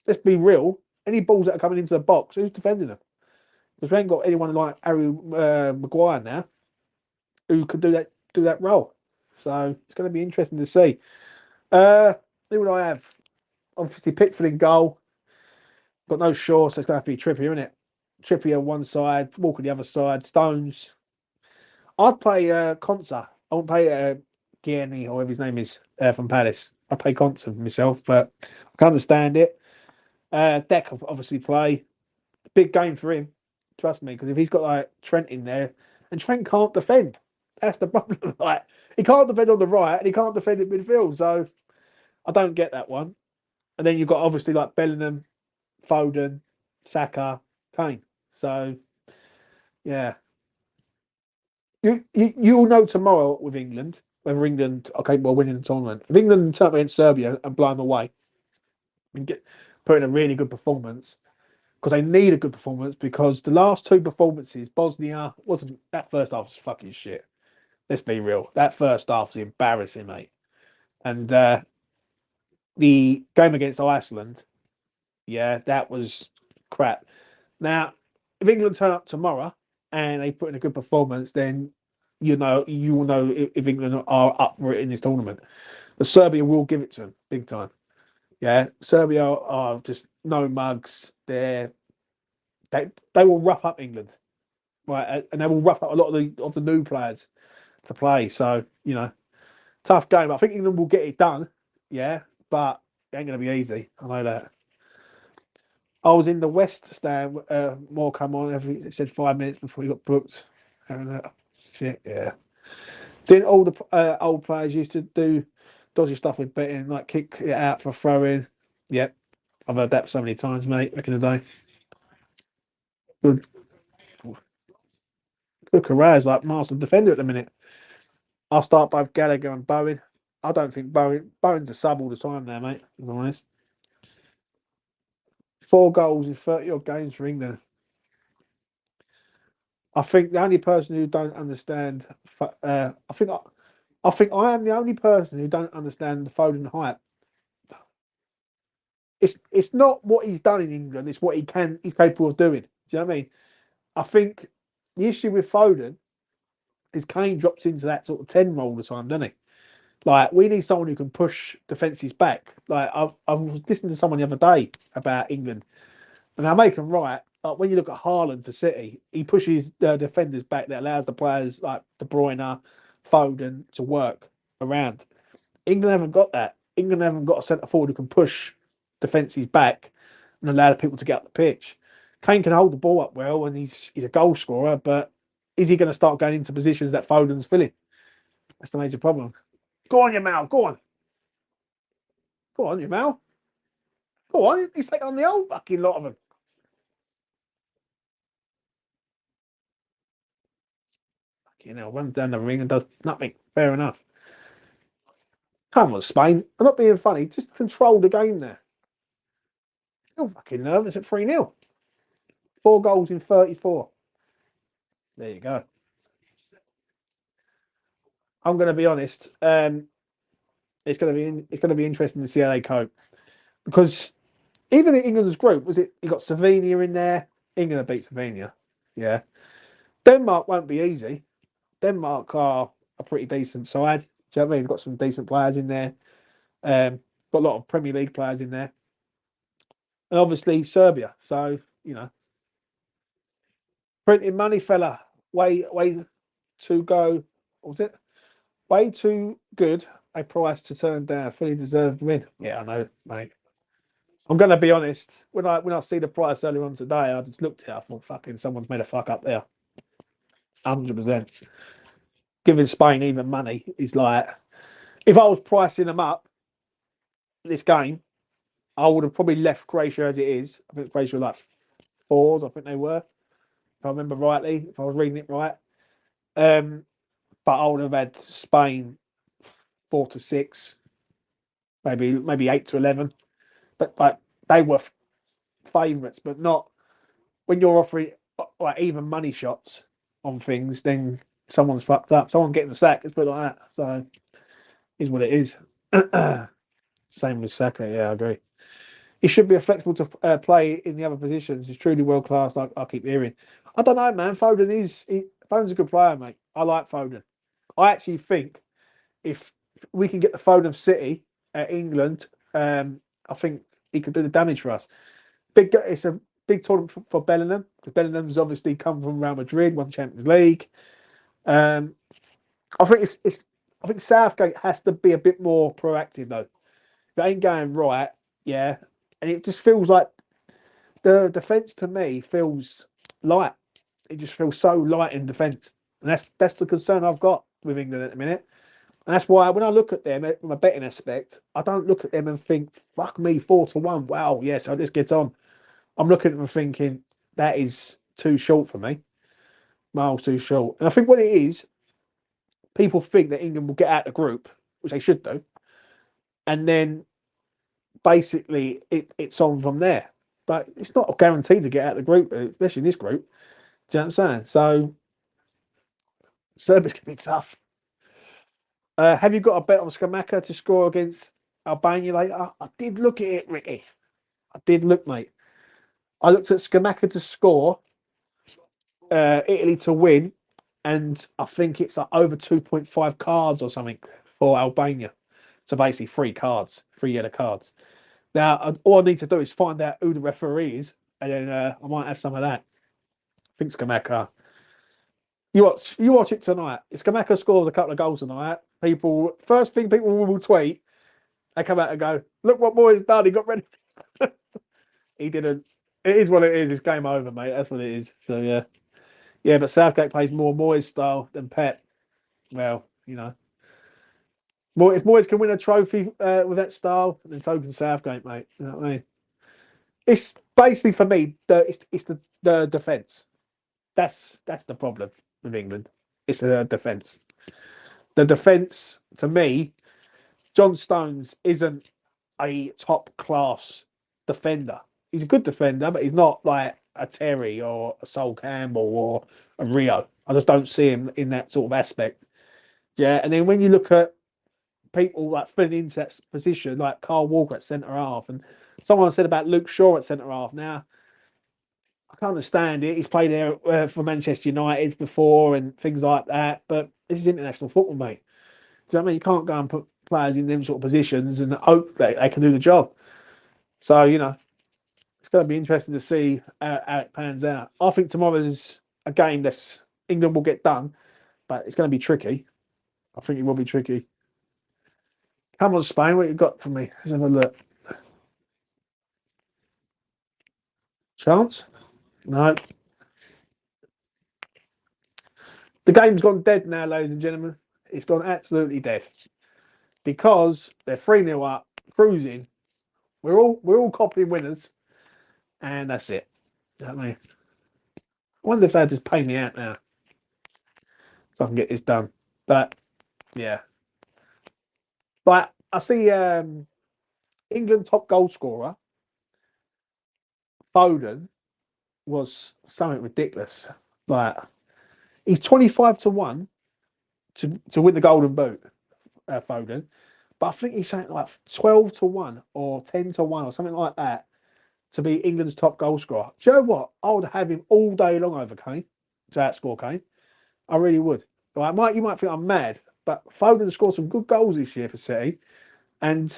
let's be real. Any balls that are coming into the box, who's defending them? Because we ain't got anyone like Harry Maguire now who could do that role. So it's going to be interesting to see. Who would I have? Obviously Pickford in goal. Got no Shaw, so it's going to have to be Trippier, isn't it? Trippier on one side, Walker the other side, Stones. I'd play Konsa. I won't play Gianni, or whatever his name is, from Palace. I play Konsa myself, but I can understand it. Deck obviously play. Big game for him, trust me, because if he's got like Trent in there, and Trent can't defend, that's the problem. Like he can't defend on the right, and he can't defend in midfield. So I don't get that one. And then you've got obviously like Bellingham, Foden, Saka, Kane. So yeah, you'll know tomorrow with England whether England are capable of winning the tournament. If England turn up against Serbia and blow them away and put in a really good performance, because they need a good performance, because the last two performances, Bosnia wasn't, that first half was fucking shit. Let's be real. That first half was embarrassing, mate. And the game against Iceland, yeah, that was crap. Now, if England turn up tomorrow and they put in a good performance, then you will know if England are up for it in this tournament. But Serbia will give it to them big time. Yeah, Serbia are just no mugs. They will rough up England, right? And they will rough up a lot of the new players to play. So tough game. I think England will get it done. Yeah, but it ain't going to be easy. I know that. I was in the West stand. More come on. It said 5 minutes before he got booked. Shit, yeah. Didn't all the old players used to do dodgy stuff with betting, like kick it out for a throw in? Yep, I've heard that so many times, mate, back in the day. Good, good Carrera's like master defender at the minute. I'll start both Gallagher and Bowen. I don't think Bowen's a sub all the time there, mate. To be honest. 4 goals in 30 odd games for England. I think the only person who don't understand, I think I am the only person who don't understand the Foden hype. It's not what he's done in England; it's what he's capable of doing. Do you know what I mean? I think the issue with Foden is Kane drops into that sort of 10 role all the time, doesn't he? Like we need someone who can push defences back. Like I was listening to someone the other day about England, and I make them right. Like when you look at Haaland for City, he pushes the defenders back that allows the players like De Bruyne, Foden to work around. England haven't got that. England haven't got a centre forward who can push defences back and allow the people to get up the pitch. Kane can hold the ball up well and he's a goal scorer, but is he going to start going into positions that Foden's filling? That's the major problem. Go on, Yamal. Go on. Go on, Yamal. Go on. He's taking on the old fucking lot of them. You know, runs down the ring and does nothing. Fair enough. Come on, Spain. I'm not being funny. Just control the game there. You're fucking nervous at 3-0. 4 goals in 34. There you go. I'm going to be honest. It's going to be interesting to see how they cope because even in England's group, was it? You got Slovenia in there. England beat Slovenia. Yeah. Denmark won't be easy. Denmark are a pretty decent side. Do you know what I mean? They've got some decent players in there. Got a lot of Premier League players in there, and obviously Serbia. So you know, printing money, fella. Way to go. What was it? Way too good a price to turn down. Fully deserved win. Yeah, I know, mate. I'm gonna be honest. When I see the price earlier on today, I just looked at it. I thought, fucking, someone's made a fuck up there. 100%. Giving Spain even money is like, if I was pricing them up this game, I would have probably left Croatia as it is. I think Croatia were like fours. I think they were, if I remember rightly. If I was reading it right, but I would have had Spain 4-6, maybe 8-11. But like they were favourites, but not when you're offering like even money shots on things. Then someone's fucked up. Someone getting the sack. Let's put it like that. So is what it is. Same with Saka. Yeah, I agree. He should be flexible to play in the other positions. He's truly world class. Like I keep hearing. I don't know, man. Foden's a good player, mate. I like Foden. I actually think if we can get the Foden of City at England, I think he could do the damage for us. It's a big tournament for Bellingham because Bellingham's obviously come from Real Madrid, won Champions League. I think I think Southgate has to be a bit more proactive though. If it ain't going right, yeah, and it just feels like the defense to me feels light. It just feels so light in defense, and that's the concern I've got with England at the minute. And that's why when I look at them from a betting aspect, I don't look at them and think, "Fuck me, 4-1." Wow, yes, so let's get on. I'm looking at them thinking that is too short for me, miles too short. And I think what it is, people think that England will get out of the group, which they should do, and then basically it's on from there. But it's not guaranteed to get out of the group, especially in this group. Do you know what I'm saying? So Serbia's gonna be tough. Have you got a bet on Skamaka to score against Albania later? I did look at it, Ricky. I did look, mate. I looked at Skamaka to score, Italy to win, and I think it's like over 2.5 cards or something for Albania. So basically, 3 cards, 3 yellow cards. Now, all I need to do is find out who the referee is, and then I might have some of that. I think Skamaka. You watch it tonight. If Skamaka scores a couple of goals tonight, first thing people will tweet, they come out and go, "Look what Moyes done. He got ready." He didn't. It is what it is. It's game over, mate. That's what it is. So yeah, Yeah, but Southgate plays more Moyes style than Pep. Well, if Moyes can win a trophy with that style, then so can Southgate, mate. You know what I mean? It's basically for me. It's the defence. That's the problem with England. It's the defence. The defence to me, John Stones isn't a top class defender. He's a good defender, but he's not like a Terry or a Sol Campbell or a Rio. I just don't see him in that sort of aspect. Yeah, and then when you look at people like filling into that position, like Carl Walker at centre half, and someone said about Luke Shaw at centre half. Now, I can't understand it. He's played there for Manchester United before and things like that, but this is international football, mate. Do you know what I mean? You can't go and put players in them sort of positions and hope that they can do the job. So, it's going to be interesting to see how it pans out. I think tomorrow's a game that's England will get done, but it's going to be tricky. I think it will be tricky. Come on, Spain, what you got for me? Let's have a look. Chance? No. The game's gone dead now, ladies and gentlemen. It's gone absolutely dead because they're 3-0 up, cruising. We're all copying winners, and that's it. You know what I mean? I wonder if they just pay me out now so I can get this done. But yeah, but I see England top goal scorer Foden was something ridiculous. Like he's 25-1 to win the Golden Boot, Foden. But I think he's saying like 12-1 or 10-1 or something like that to be England's top goal scorer. Do you know what? I would have him all day long over Kane to outscore Kane. I really would. Like, you might think I'm mad, but Foden scored some good goals this year for City. And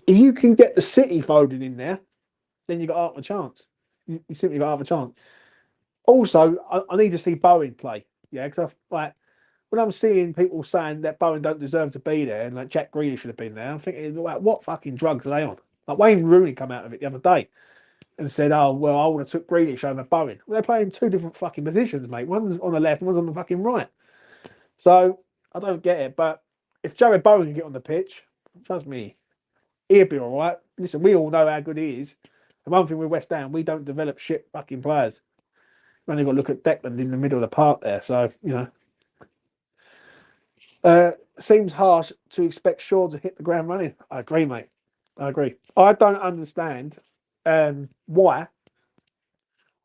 if you can get the City Foden in there, then you got half a chance. You simply got half a chance. Also, I need to see Bowen play. Yeah, because like when I'm seeing people saying that Bowen don't deserve to be there and like Jack Grealish should have been there, I'm thinking, like, what fucking drugs are they on? Like Wayne Rooney come out of it the other day and said, "Oh well, I would have took Grealish over Bowen." Well, they're playing two different fucking positions, mate. One's on the left, one's on the fucking right. So I don't get it. But if Jared Bowen can get on the pitch, trust me, he'll be all right. Listen, we all know how good he is. The one thing with West Ham, we don't develop shit fucking players. We've only got to look at Declan in the middle of the park there. So seems harsh to expect Shaw to hit the ground running. I agree, mate. I agree. I don't understand why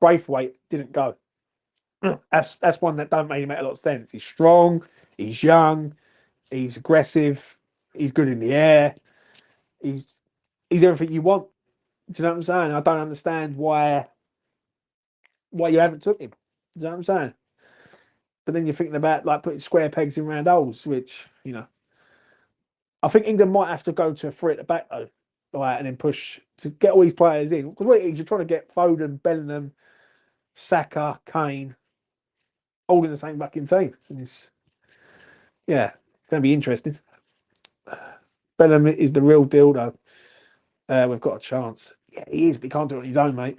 Braithwaite didn't go. That's one that don't really make a lot of sense. He's strong, he's young, he's aggressive, he's good in the air, he's everything you want. Do you know what I'm saying? I don't understand why you haven't took him. Do you know what I'm saying? But then you're thinking about like putting square pegs in round holes, which I think England might have to go to a three at the back though, right, and then push to get all these players in. Because what it is, you're trying to get Foden, Bellingham, Saka, Kane, all in the same fucking team. And it's going to be interesting. Bellingham is the real deal though. We've got a chance. Yeah, he is, but he can't do it on his own, mate.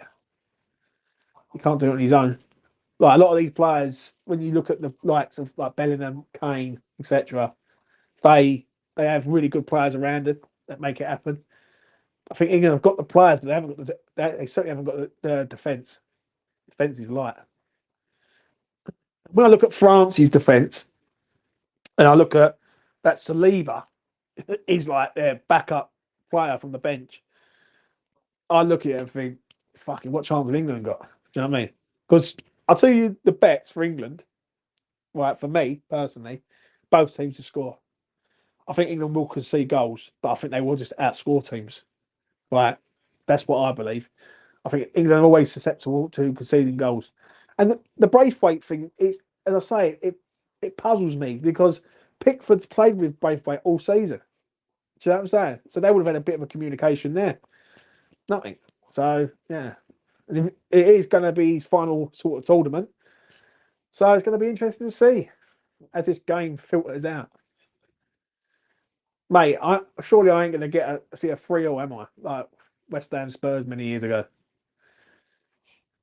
He can't do it on his own. Like a lot of these players, when you look at the likes of like Bellingham, Kane, etc., they have really good players around them that make it happen. I think England have got the players, but they haven't got they certainly haven't got the defence. Defence is light. When I look at France's defence, and I look at that Saliba, he's like their backup player from the bench. I look at it and think, fucking, what chance have England got? Do you know what I mean? Because I'll tell you the bets for England, right, for me personally, both teams to score. I think England will concede goals, but I think they will just outscore teams. Right, that's what I believe. I think England are always susceptible to conceding goals. And the Braithwaite thing, it's as I say, it puzzles me because Pickford's played with Braithwaite all season. Do you know what I'm saying? So they would have had a bit of a communication there. Nothing. So yeah, and it is going to be his final sort of tournament. So it's going to be interesting to see as this game filters out. Mate, surely I ain't going to see a 3-0, am I? Like West Ham Spurs many years ago.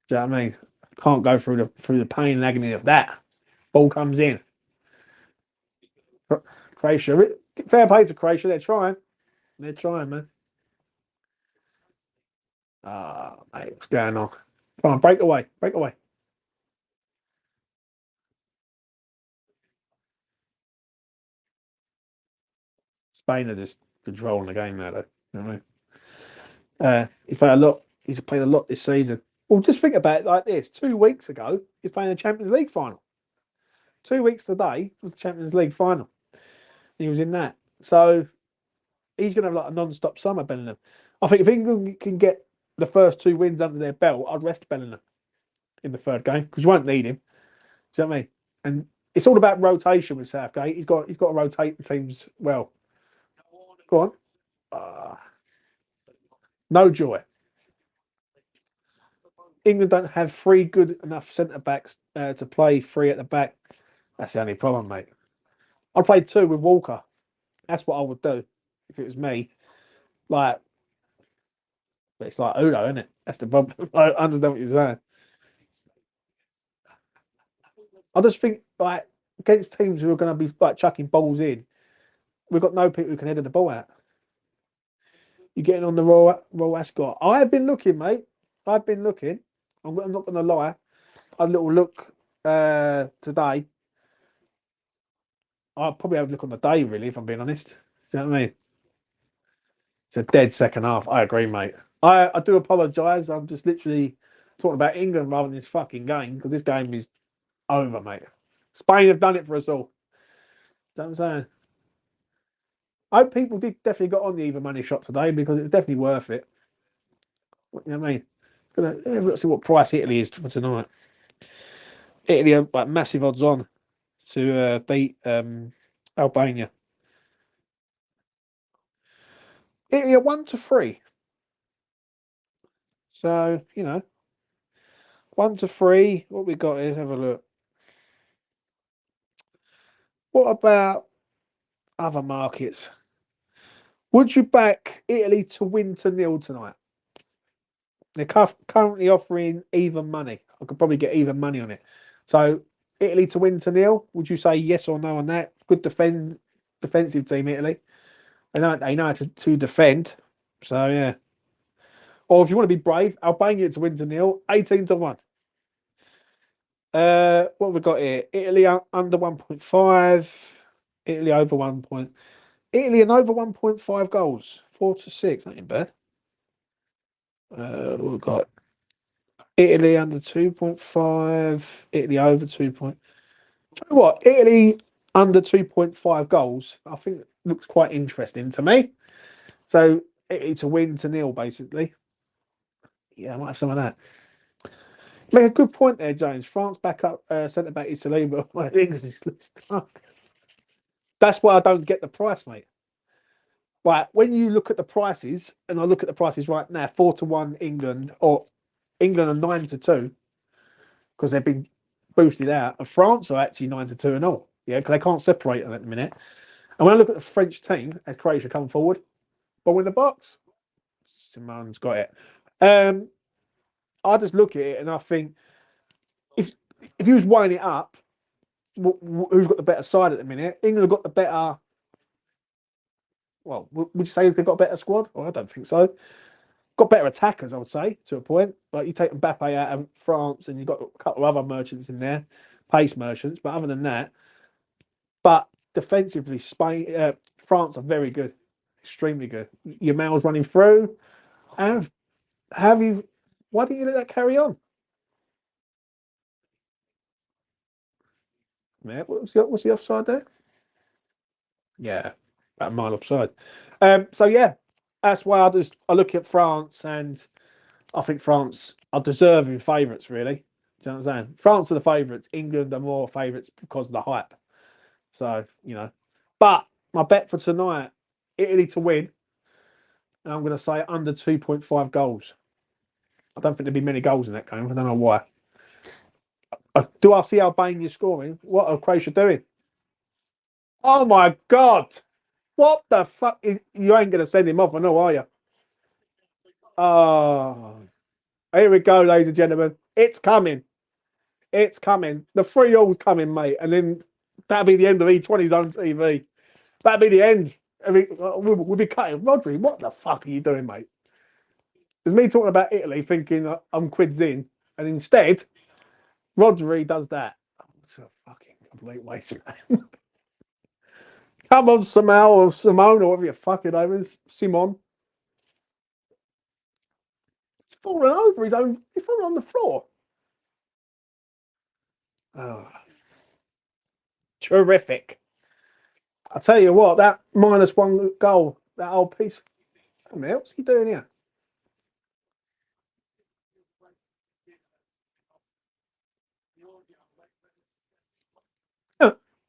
Do you know what I mean? Can't go through the pain and agony of that. Ball comes in. Croatia, fair play to Croatia. They're trying. They're trying, man. Mate, what's going on? Come on, break away. Break away. Spain are just controlling the game now, though. You know what I mean? He's played a lot. He's played a lot this season. Well, just think about it like this: 2 weeks ago, he's playing the Champions League final. 2 weeks today was the Champions League final. He was in that, so he's going to have like a non-stop summer. Bellingham. I think if England can get the first 2 wins under their belt, I'd rest Bellingham in the third game because you won't need him. Do you know what I mean? And it's all about rotation with Southgate. He's got to rotate the teams well. Go on. No joy. England don't have three good enough centre backs to play three at the back. That's the only problem, mate. I played two with Walker. That's what I would do if it was me. Like, but it's like Udo, isn't it? That's the problem. I understand what you're saying. I just think like against teams who are going to be like chucking balls in, we've got no people who can head the ball out. You're getting on the Royal Ascot. I have been looking, mate. I've been looking. I'm not going to lie. I had a little look today. I'll probably have a look on the day, really, if I'm being honest. Do you know what I mean? It's a dead second half. I agree, mate. I do apologise. I'm just literally talking about England rather than this fucking game because this game is over, mate. Spain have done it for us all. You know what I'm saying? I hope people definitely got on the even money shot today because it's definitely worth it. You know what I mean? Let's see what price Italy is for tonight. Italy are like massive odds on to beat Albania. Italy are 1-3. So, 1-3. What we got here? Have a look. What about other markets? Would you back Italy to win 2-0 tonight? They're currently offering even money. I could probably get even money on it. So, Italy to win 2-0. Would you say yes or no on that? Good defensive team, Italy. They know how to defend. So, yeah. Or if you want to be brave, Albania to win 2-0, 18-1. What have we got here? Italy under 1.5. Italy over 1 point. Italy and over 1.5 goals. 4-6. That ain't bad. We've got Italy under 2.5. Italy over 2 point. Tell you what, Italy under 2.5 goals, I think looks quite interesting to me. So Italy to win 2-0, basically. Yeah, I might have some of that. Make a good point there, James. France back up centre back Italy, but my English is stuck. That's why I don't get the price, mate. Right, when you look at the prices, and I look at the prices right now, 4-1 England, or England are 9-2 because they've been boosted out, and France are actually 9-2 and all. Yeah, because they can't separate them at the minute. And when I look at the French team, as Croatia come forward, ball in the box, Simone's got it. I just look at it and I think if you was weighing it up, who's got the better side at the minute? England have got the better. Well, would you say they've got a better squad? Well, I don't think so. Got better attackers, I would say, to a point. Like you take Mbappe out of France, and you've got a couple of other merchants in there, pace merchants. But other than that, but defensively, France are very good, extremely good. Your Yamal's running through. Have you? Why didn't you let that carry on? Yeah, what's the offside there? Yeah, about a mile offside. So yeah, that's why I look at France and I think France are deserving favourites. Really, do you know what I'm saying? France are the favourites. England are more favourites because of the hype. So but my bet for tonight, Italy to win, and I'm going to say under 2.5 goals. I don't think there'll be many goals in that game. I don't know why. Do I see Albania scoring? What are Croatia doing? Oh my God! What the fuck? You ain't going to send him off, I know, are you? Oh, here we go, ladies and gentlemen. It's coming. It's coming. The 3-all's coming, mate. And then that'll be the end of E20's own TV. That'll be the end. I mean, we'll be cutting. Rodri, what the fuck are you doing, mate? There's me talking about Italy, thinking I'm quids in, and instead, Rodri does that. It's a fucking complete waste, man. Come on, Samal or Simone or whatever your fucking name is, Simon. He's fallen over his own. He's fallen on the floor. Oh, terrific. I tell you what, that -1 goal, that old piece. What else he doing here?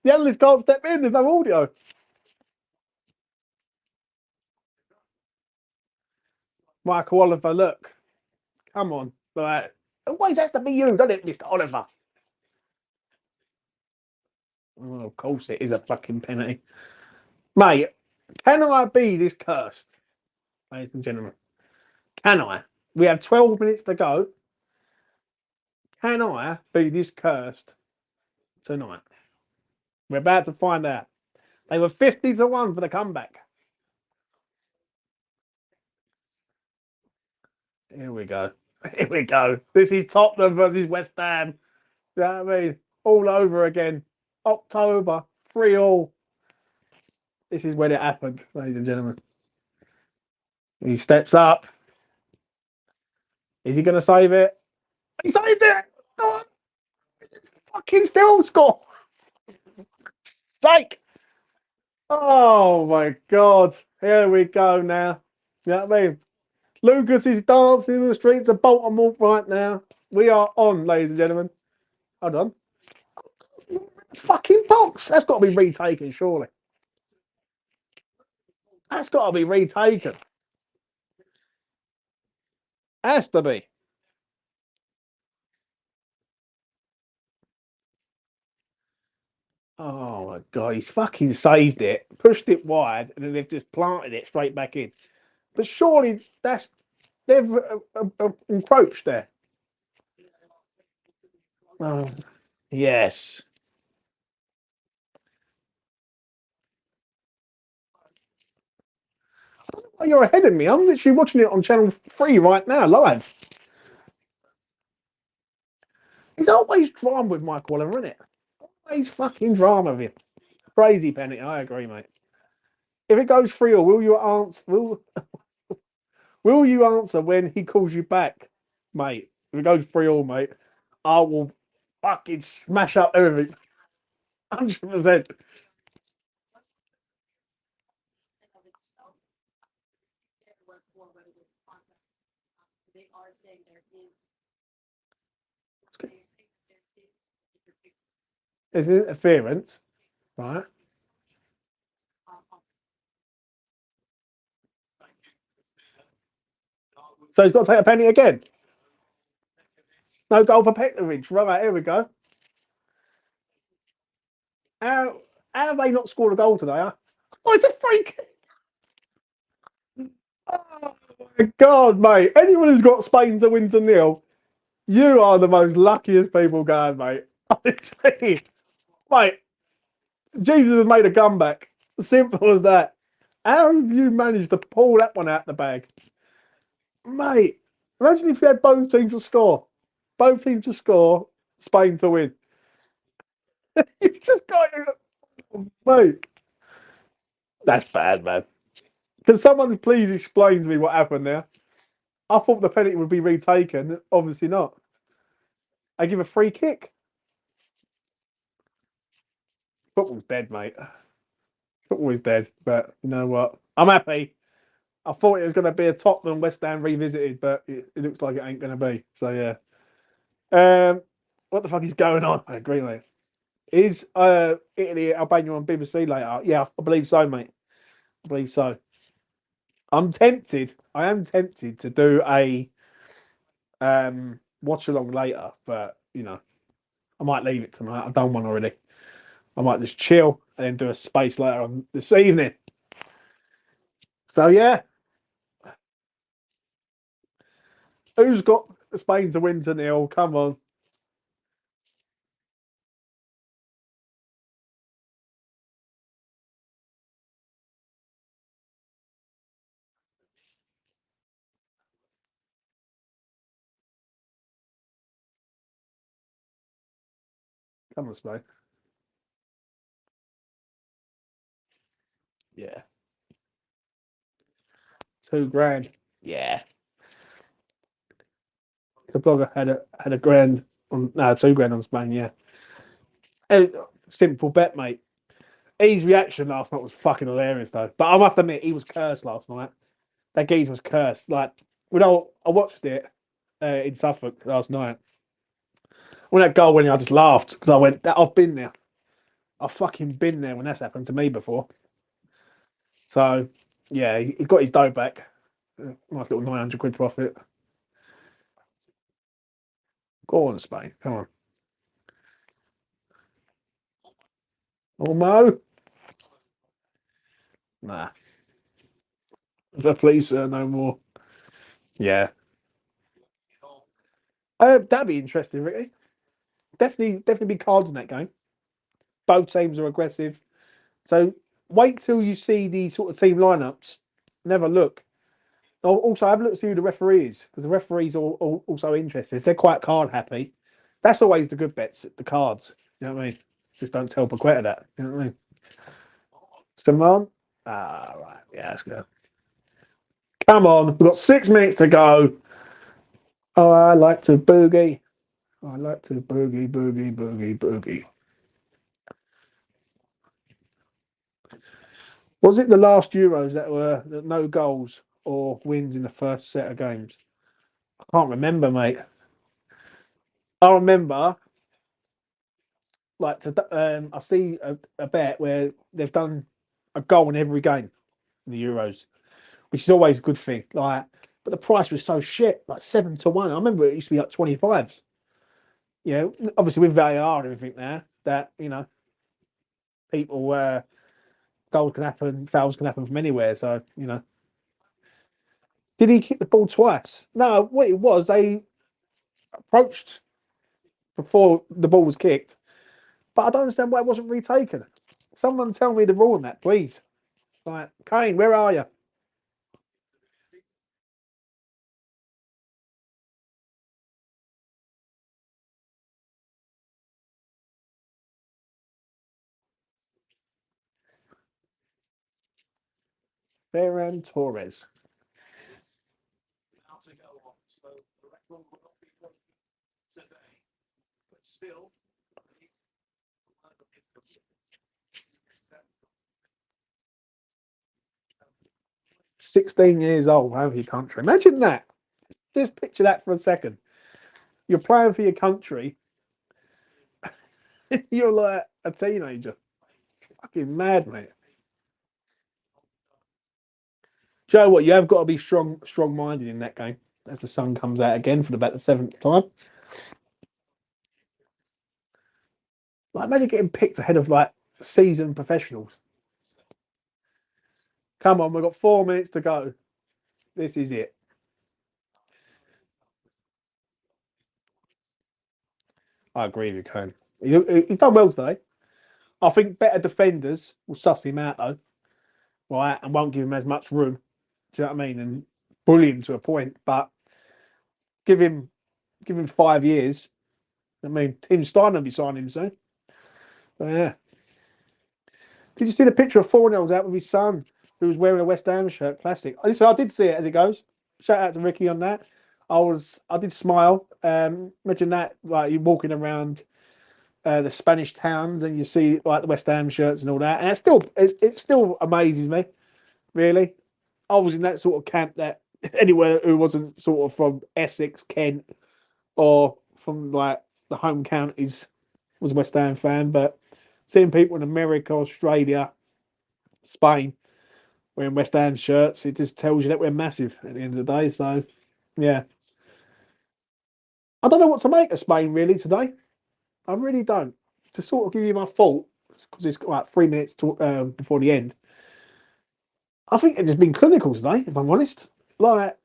The analyst can't step in. There's no audio. Michael Oliver, look, come on, like, it always has to be you, doesn't it, Mr. Oliver? Oh, of course, it is a fucking penalty, mate. Can I be this cursed, ladies and gentlemen? Can I? We have 12 minutes to go. Can I be this cursed tonight? We're about to find out. They were 50-1 for the comeback. Here we go. Here we go. This is Tottenham versus West Ham. You know what I mean? All over again. October, 3-all. This is when it happened, ladies and gentlemen. He steps up. Is he going to save it? He saved it! Go on! Fucking still score! Sake! Oh my God. Here we go now. You know what I mean? Lucas is dancing in the streets of Baltimore right now. We are on, ladies and gentlemen. Hold on. Fucking box. That's got to be retaken, surely. That's got to be retaken. Has to be. Oh my God, he's fucking saved it, pushed it wide, and then they've just planted it straight back in. But surely they've encroached there. Oh, yes. Oh, you're ahead of me. I'm literally watching it on channel 3 right now, live. He's always drama with Michael Oliver, isn't it? Always fucking drama with him. Crazy penalty. I agree, mate. If it goes 3-all, will you answer? Will you answer when he calls you back, mate? If it goes 3-all, mate, I will fucking smash up everything. 100%. It's interference, right? So he's got to take a penalty again. No goal for Petrovic. Right, here we go. How, how have they not scored a goal today? Huh? Oh, it's a free kick. Oh my God, mate. Anyone who's got Spain to win to nil, you are the most luckiest people going, mate. Honestly, mate, Jesus has made a comeback. Simple as that. How have you managed to pull that one out the bag? Mate, imagine if you had both teams to score. Both teams to score, Spain to win. You've just got it, mate. That's bad, man. Can someone please explain to me what happened there? I thought the penalty would be retaken. Obviously not. I give a free kick. Football's dead, mate. Football is dead. But you know what? I'm happy. I thought it was going to be a Tottenham West Ham revisited, but it looks like it ain't going to be. So yeah. What the fuck is going on? I agree, mate. Is Italy Albania on BBC later? Yeah, I believe so, mate. I believe so. I'm tempted. I am tempted to do a watch along later, but you know, I might leave it tonight. I've done one already. I might just chill and then do a space later on this evening. So yeah, who's got Spain to win to nil? Come on. Come on, Spain. Yeah. £2 grand. Yeah. The blogger had a grand on no £2 on Spain. Yeah. Simple bet, mate. His reaction last night was fucking hilarious, though. But I must admit, he was cursed last night. That geezer was cursed. Like when I watched it in Suffolk last night, when that goal went in, I just laughed because I went, I've been there. I've fucking been there when that's happened to me before. So yeah, he's got his dough back. Nice little 900 quid profit. Go on, Spain. Come on. Oh, Mo? Nah. The police no more. Yeah. That'd be interesting, Ricky. Definitely be cards in that game. Both teams are aggressive. So wait till you see the sort of team lineups. Never look. Also, have a look to see who the referee is because the referees are also interested. If they're quite card happy, that's always the good bets. The cards. You know what I mean? Just don't tell Paqueta that. You know what I mean? Simon? Ah, right. Yeah, let's go. Come on. We've got 6 minutes to go. Oh, I like to boogie. I like to boogie, boogie, boogie, boogie. Was it the last Euros that were no goals or wins in the first set of games? I can't remember, mate. I remember, I see a bet where they've done a goal in every game in the Euros, which is always a good thing. But the price was so shit, like 7-1. I remember it used to be like 25s. You know, obviously with VAR and everything there, that people goals can happen, fouls can happen from anywhere. So did he kick the ball twice? No, what it was, they approached before the ball was kicked, but I don't understand why it wasn't retaken. Someone tell me the rule on that, please. Like, Kane, where are you? Ferran Torres. 16 years old, home your country. Imagine that. Just picture that for a second. You're playing for your country. You're like a teenager. Fucking mad, mate. Do you know what? You have got to be strong-minded in that game. As the sun comes out again for about the seventh time. Like, imagine getting picked ahead of like seasoned professionals. Come on, we've got 4 minutes to go. This is it. I agree with you, Kane. He's done well today. I think better defenders will suss him out though, right, and won't give him as much room. Do you know what I mean? And bully him to a point, but give him 5 years. I mean, Tim Stein will be signing him soon. So, yeah. Did you see the picture of 4-0 out with his son, who was wearing a West Ham shirt? Classic. I did see it as it goes. Shout out to Ricky on that. I did smile. Imagine that, like you walking around the Spanish towns and you see like the West Ham shirts and all that, and it still amazes me. Really, I was in that sort of camp that anywhere who wasn't sort of from Essex, Kent, or from like the home counties was a West Ham fan, but seeing people in America, Australia, Spain wearing West Ham shirts, it just tells you that we're massive at the end of the day. So, yeah, I don't know what to make of Spain really today. I really don't. To sort of give you my fault, because it's like 3 minutes before the end. I think it's just been clinical today, if I'm honest. Like,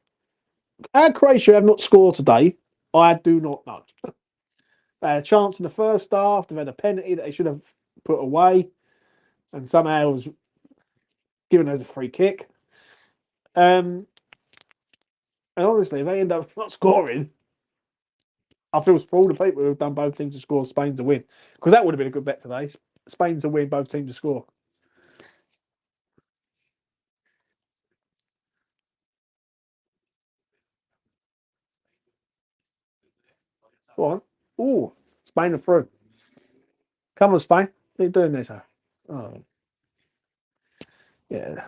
how Croatia have not scored today, I do not know. They had a chance in the first half. They've had a penalty that they should have put away, and somehow was given as a free kick. And honestly, if they end up not scoring, I feel for all the people who have done both teams to score, Spain to win, because that would have been a good bet today. Spain to win, both teams to score. Go on. Oh, Spain are through. Come on, Spain. What are you doing this? Oh, yeah.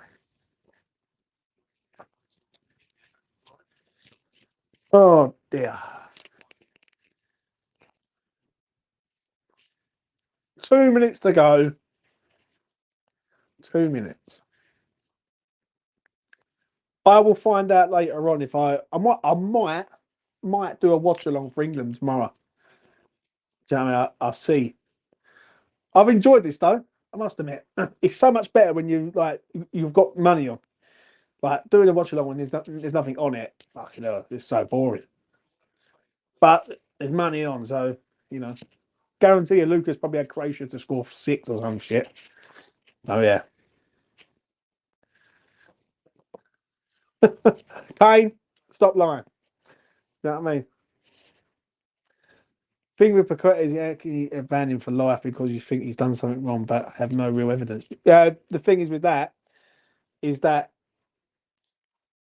Oh, dear. 2 minutes to go. 2 minutes. I will find out later on if I might do a watch along for England tomorrow. Do you know what I mean? I'll see. I've enjoyed this though. I must admit, it's so much better when you've got money on. Like doing a watch along when there's nothing on it. Fucking hell, it's so boring. But there's money on, so you know, guarantee you Lucas probably had Croatia to score 6 or some shit. Oh yeah, Kane, stop lying. You know what I mean? Thing with Paqueta is you ban him for life because you think he's done something wrong, but have no real evidence. The thing is with that is that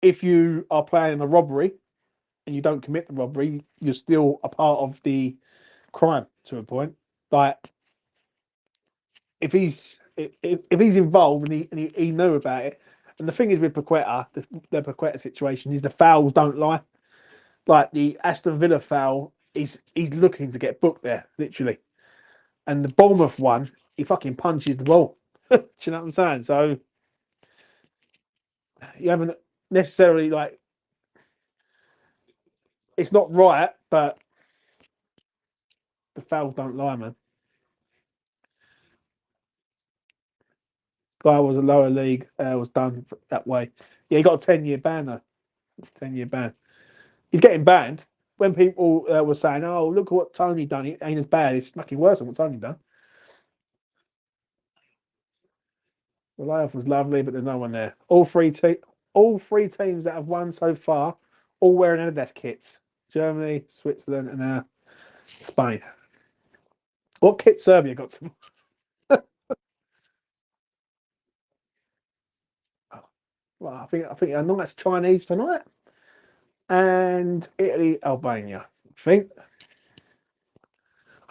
if you are planning a robbery and you don't commit the robbery, you're still a part of the crime to a point. Like if he's involved and he knew about it, and the thing is with Paqueta, the Paqueta situation is the fouls don't lie. Like the Aston Villa foul, he's looking to get booked there, literally. And the Bournemouth one, he fucking punches the ball. Do you know what I'm saying? So you haven't necessarily like it's not right, but the fouls don't lie, man. Guy was a lower league, was done that way. Yeah, he got a 10-year ban though. 10-year ban. He's getting banned. When people were saying, "Oh, look at what Tony done," it ain't as bad. It's fucking worse than what Tony done. The layoff was lovely, but there's no one there. All three teams that have won so far, all wearing Adidas kits. Germany, Switzerland, and now Spain. What kit Serbia got? Well, I think a nice Chinese tonight, and Italy, Albania. I think.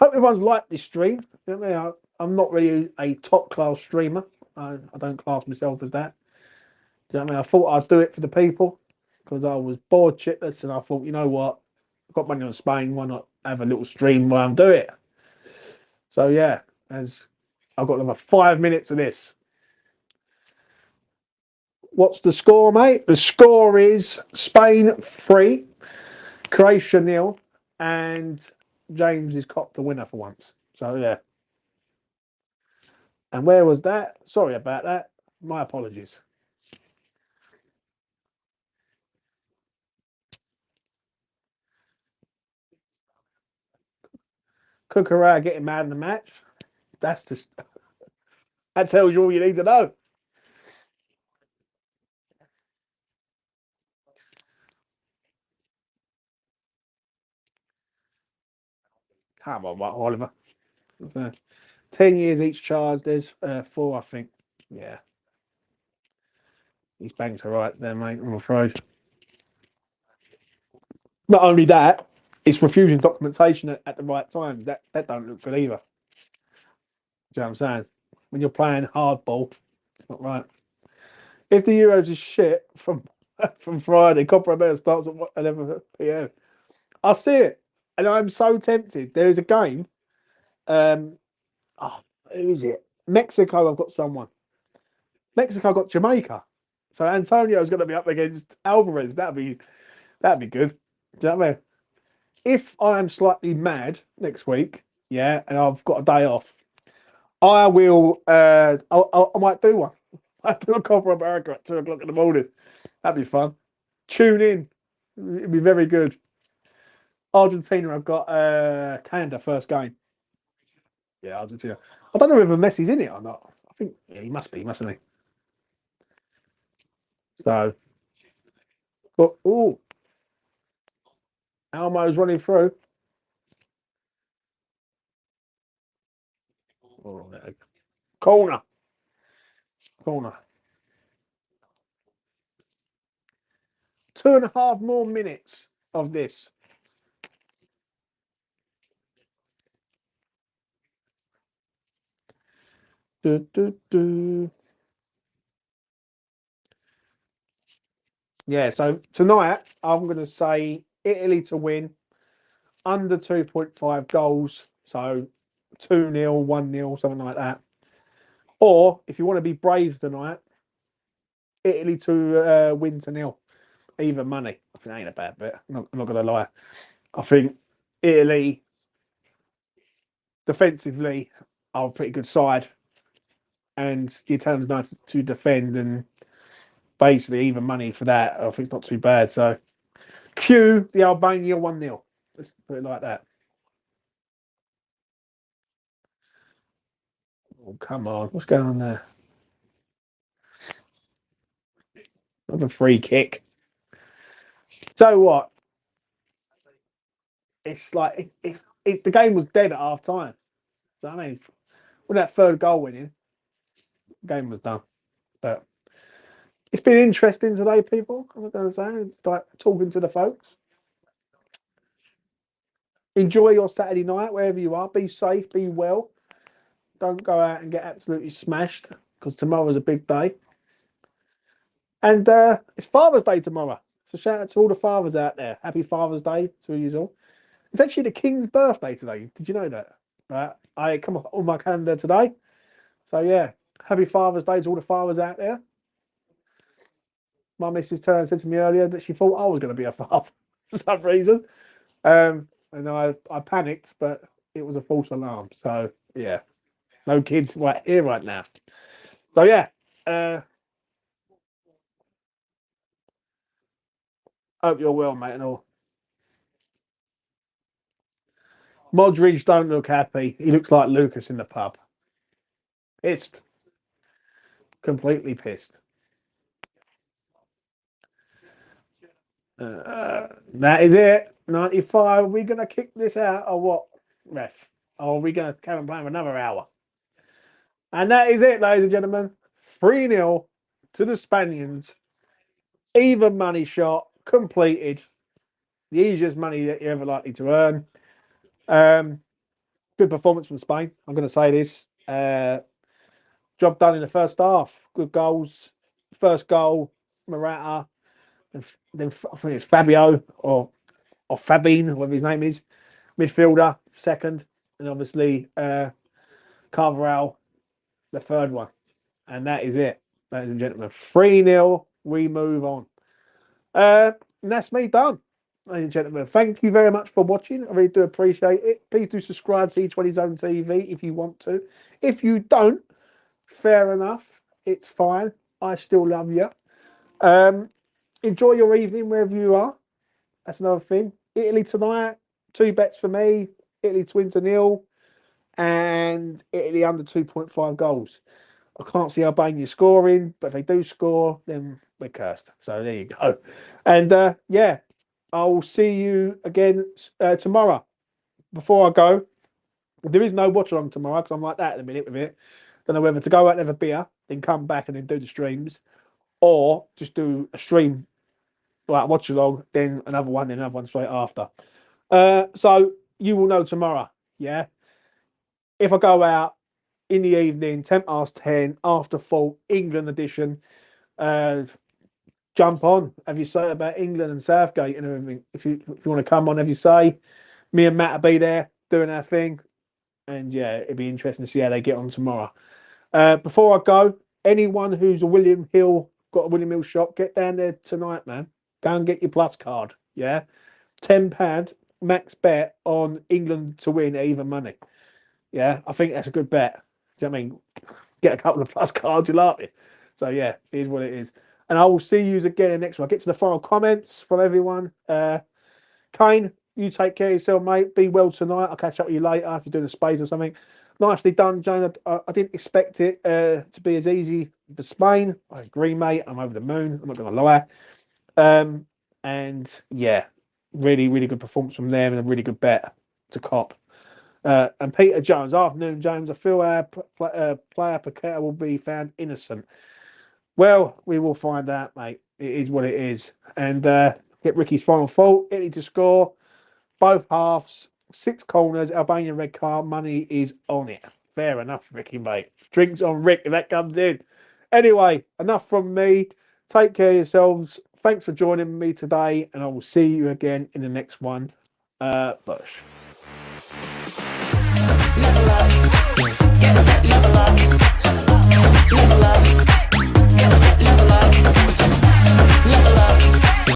Hope everyone's liked this stream. You know what I mean? I'm not really a top class streamer. I don't class myself as that. Do you know what I mean? I thought I'd do it for the people because I was bored shitless, and I thought, you know what? I've got money on Spain. Why not have a little stream while I'm doing it? So yeah, as I've got another 5 minutes of this. What's the score, mate? The score is Spain 3, Croatia nil, and James is copped the winner for once. So yeah. And where was that? Sorry about that. My apologies. Kukara getting mad in the match. That's just that tells you all you need to know. Come on, Oliver. 10 years each charge. There's 4, I think. Yeah, these banks are right there, mate. I'm afraid. Not only that, it's refusing documentation at the right time. That don't look good either. Do you know what I'm saying? When you're playing hardball, it's not right. If the Euros is shit from Friday, Copa America starts at 11 p.m. I'll see it, and I'm so tempted. There is a game. Um, oh, who is it? Mexico. I've got someone. Mexico got Jamaica. So Antonio's going to be up against Alvarez. That'd be good. Do you know what I mean? If I am slightly mad next week, yeah, and I've got a day off, I will. I might do one. I do a Copa America at 2 o'clock in the morning. That'd be fun. Tune in. It'd be very good. Argentina. I've got Canada first game. Yeah, Argentina. I don't know whether Messi's in it or not. I think yeah, he must be, mustn't he? So, but oh, Almo's running through. Oh, corner. Corner. 2.5 more minutes of this. Do, do, do. Yeah, so tonight I'm going to say Italy to win under 2.5 goals. So 2-0, 1-0, something like that. Or if you want to be brave tonight, Italy to win to nil, even money. I think that ain't a bad bet. I'm not going to lie. I think Italy defensively are a pretty good side, and the Italians know to defend, and basically even money for that. I think it's not too bad. So cue the Albania 1-0. Let's put it like that. Oh, come on. What's going on there? Another free kick. So what? It's like the game was dead at half time. So I mean, with that third goal winning, the game was done. But it's been interesting today, people. I'm going to say, like talking to the folks. Enjoy your Saturday night wherever you are. Be safe, be well. Don't go out and get absolutely smashed because tomorrow's a big day. And it's Father's Day tomorrow. So shout out to all the fathers out there. Happy Father's Day to you all. It's actually the King's birthday today. Did you know that? I come up on my calendar today. So yeah, happy Father's Day to all the fathers out there. My missus turned said to me earlier that she thought I was going to be a father for some reason. And I panicked, but it was a false alarm. So yeah, no kids right here right now. So yeah, hope you're well, mate, and all. Modric don't look happy. He looks like Lucas in the pub. Pissed, completely pissed. That is it. 95. Are we going to kick this out or what, ref? Or are we going to carry on playing for another hour? And that is it, ladies and gentlemen. 3-0 to the Spaniards. Even money shot completed. The easiest money that you're ever likely to earn. Good performance from Spain. I'm going to say this. Job done in the first half. Good goals. First goal, Morata. And then I think it's Fabio or Fabine, whatever his name is. Midfielder, second. And obviously Carvalho, the third one. And that is it, ladies and gentlemen. 3-0. We move on. And that's me done, ladies and gentlemen. Thank you very much for watching. I really do appreciate it. Please do subscribe to E20 Zone TV if you want to. If you don't, fair enough. It's fine. I still love you. Enjoy your evening wherever you are. That's another thing. Italy tonight, 2 bets for me. Italy to win to nil and Italy under 2.5 goals. I can't see Albania scoring, but if they do score, then we're cursed. So there you go. And yeah, I'll see you again tomorrow. Before I go, there is no watch along tomorrow because I'm like that at the minute with it. Don't know whether to go out and have a beer, then come back and then do the streams, or just do a stream like watch along, then another one, then another one straight after. So you will know tomorrow. Yeah. If I go out in the evening, 10 past 10, after full England edition, jump on. Have you say about England and Southgate and everything? If you want to come on, have you say? Me and Matt will be there doing our thing, and yeah, it'd be interesting to see how they get on tomorrow. Before I go, anyone who's a William Hill got a William Hill shop, get down there tonight, man. Go and get your plus card. Yeah, £10 max bet on England to win even money. Yeah, I think that's a good bet. Do you know what I mean? Get a couple of plus cards, you'll love it. So yeah, it is what it is. And I will see you again in the next one. I'll get to the final comments from everyone. Kane, you take care of yourself, mate. Be well tonight. I'll catch up with you later if you're doing a space or something. Nicely done, Jane. I didn't expect it to be as easy for Spain. I agree, mate. I'm over the moon. I'm not going to lie. And yeah, really, really good performance from them and a really good bet to cop. And Peter Jones, afternoon, James. I feel our player Paqueta will be found innocent. Well, we will find out, mate. It is what it is. And get Ricky's final fault. Italy to score. Both halves. 6 corners. Albania red card. Money is on it. Fair enough, Ricky, mate. Drinks on Rick if that comes in. Anyway, enough from me. Take care of yourselves. Thanks for joining me today. And I will see you again in the next one. Bush. Level up. Get set, level up. Level up.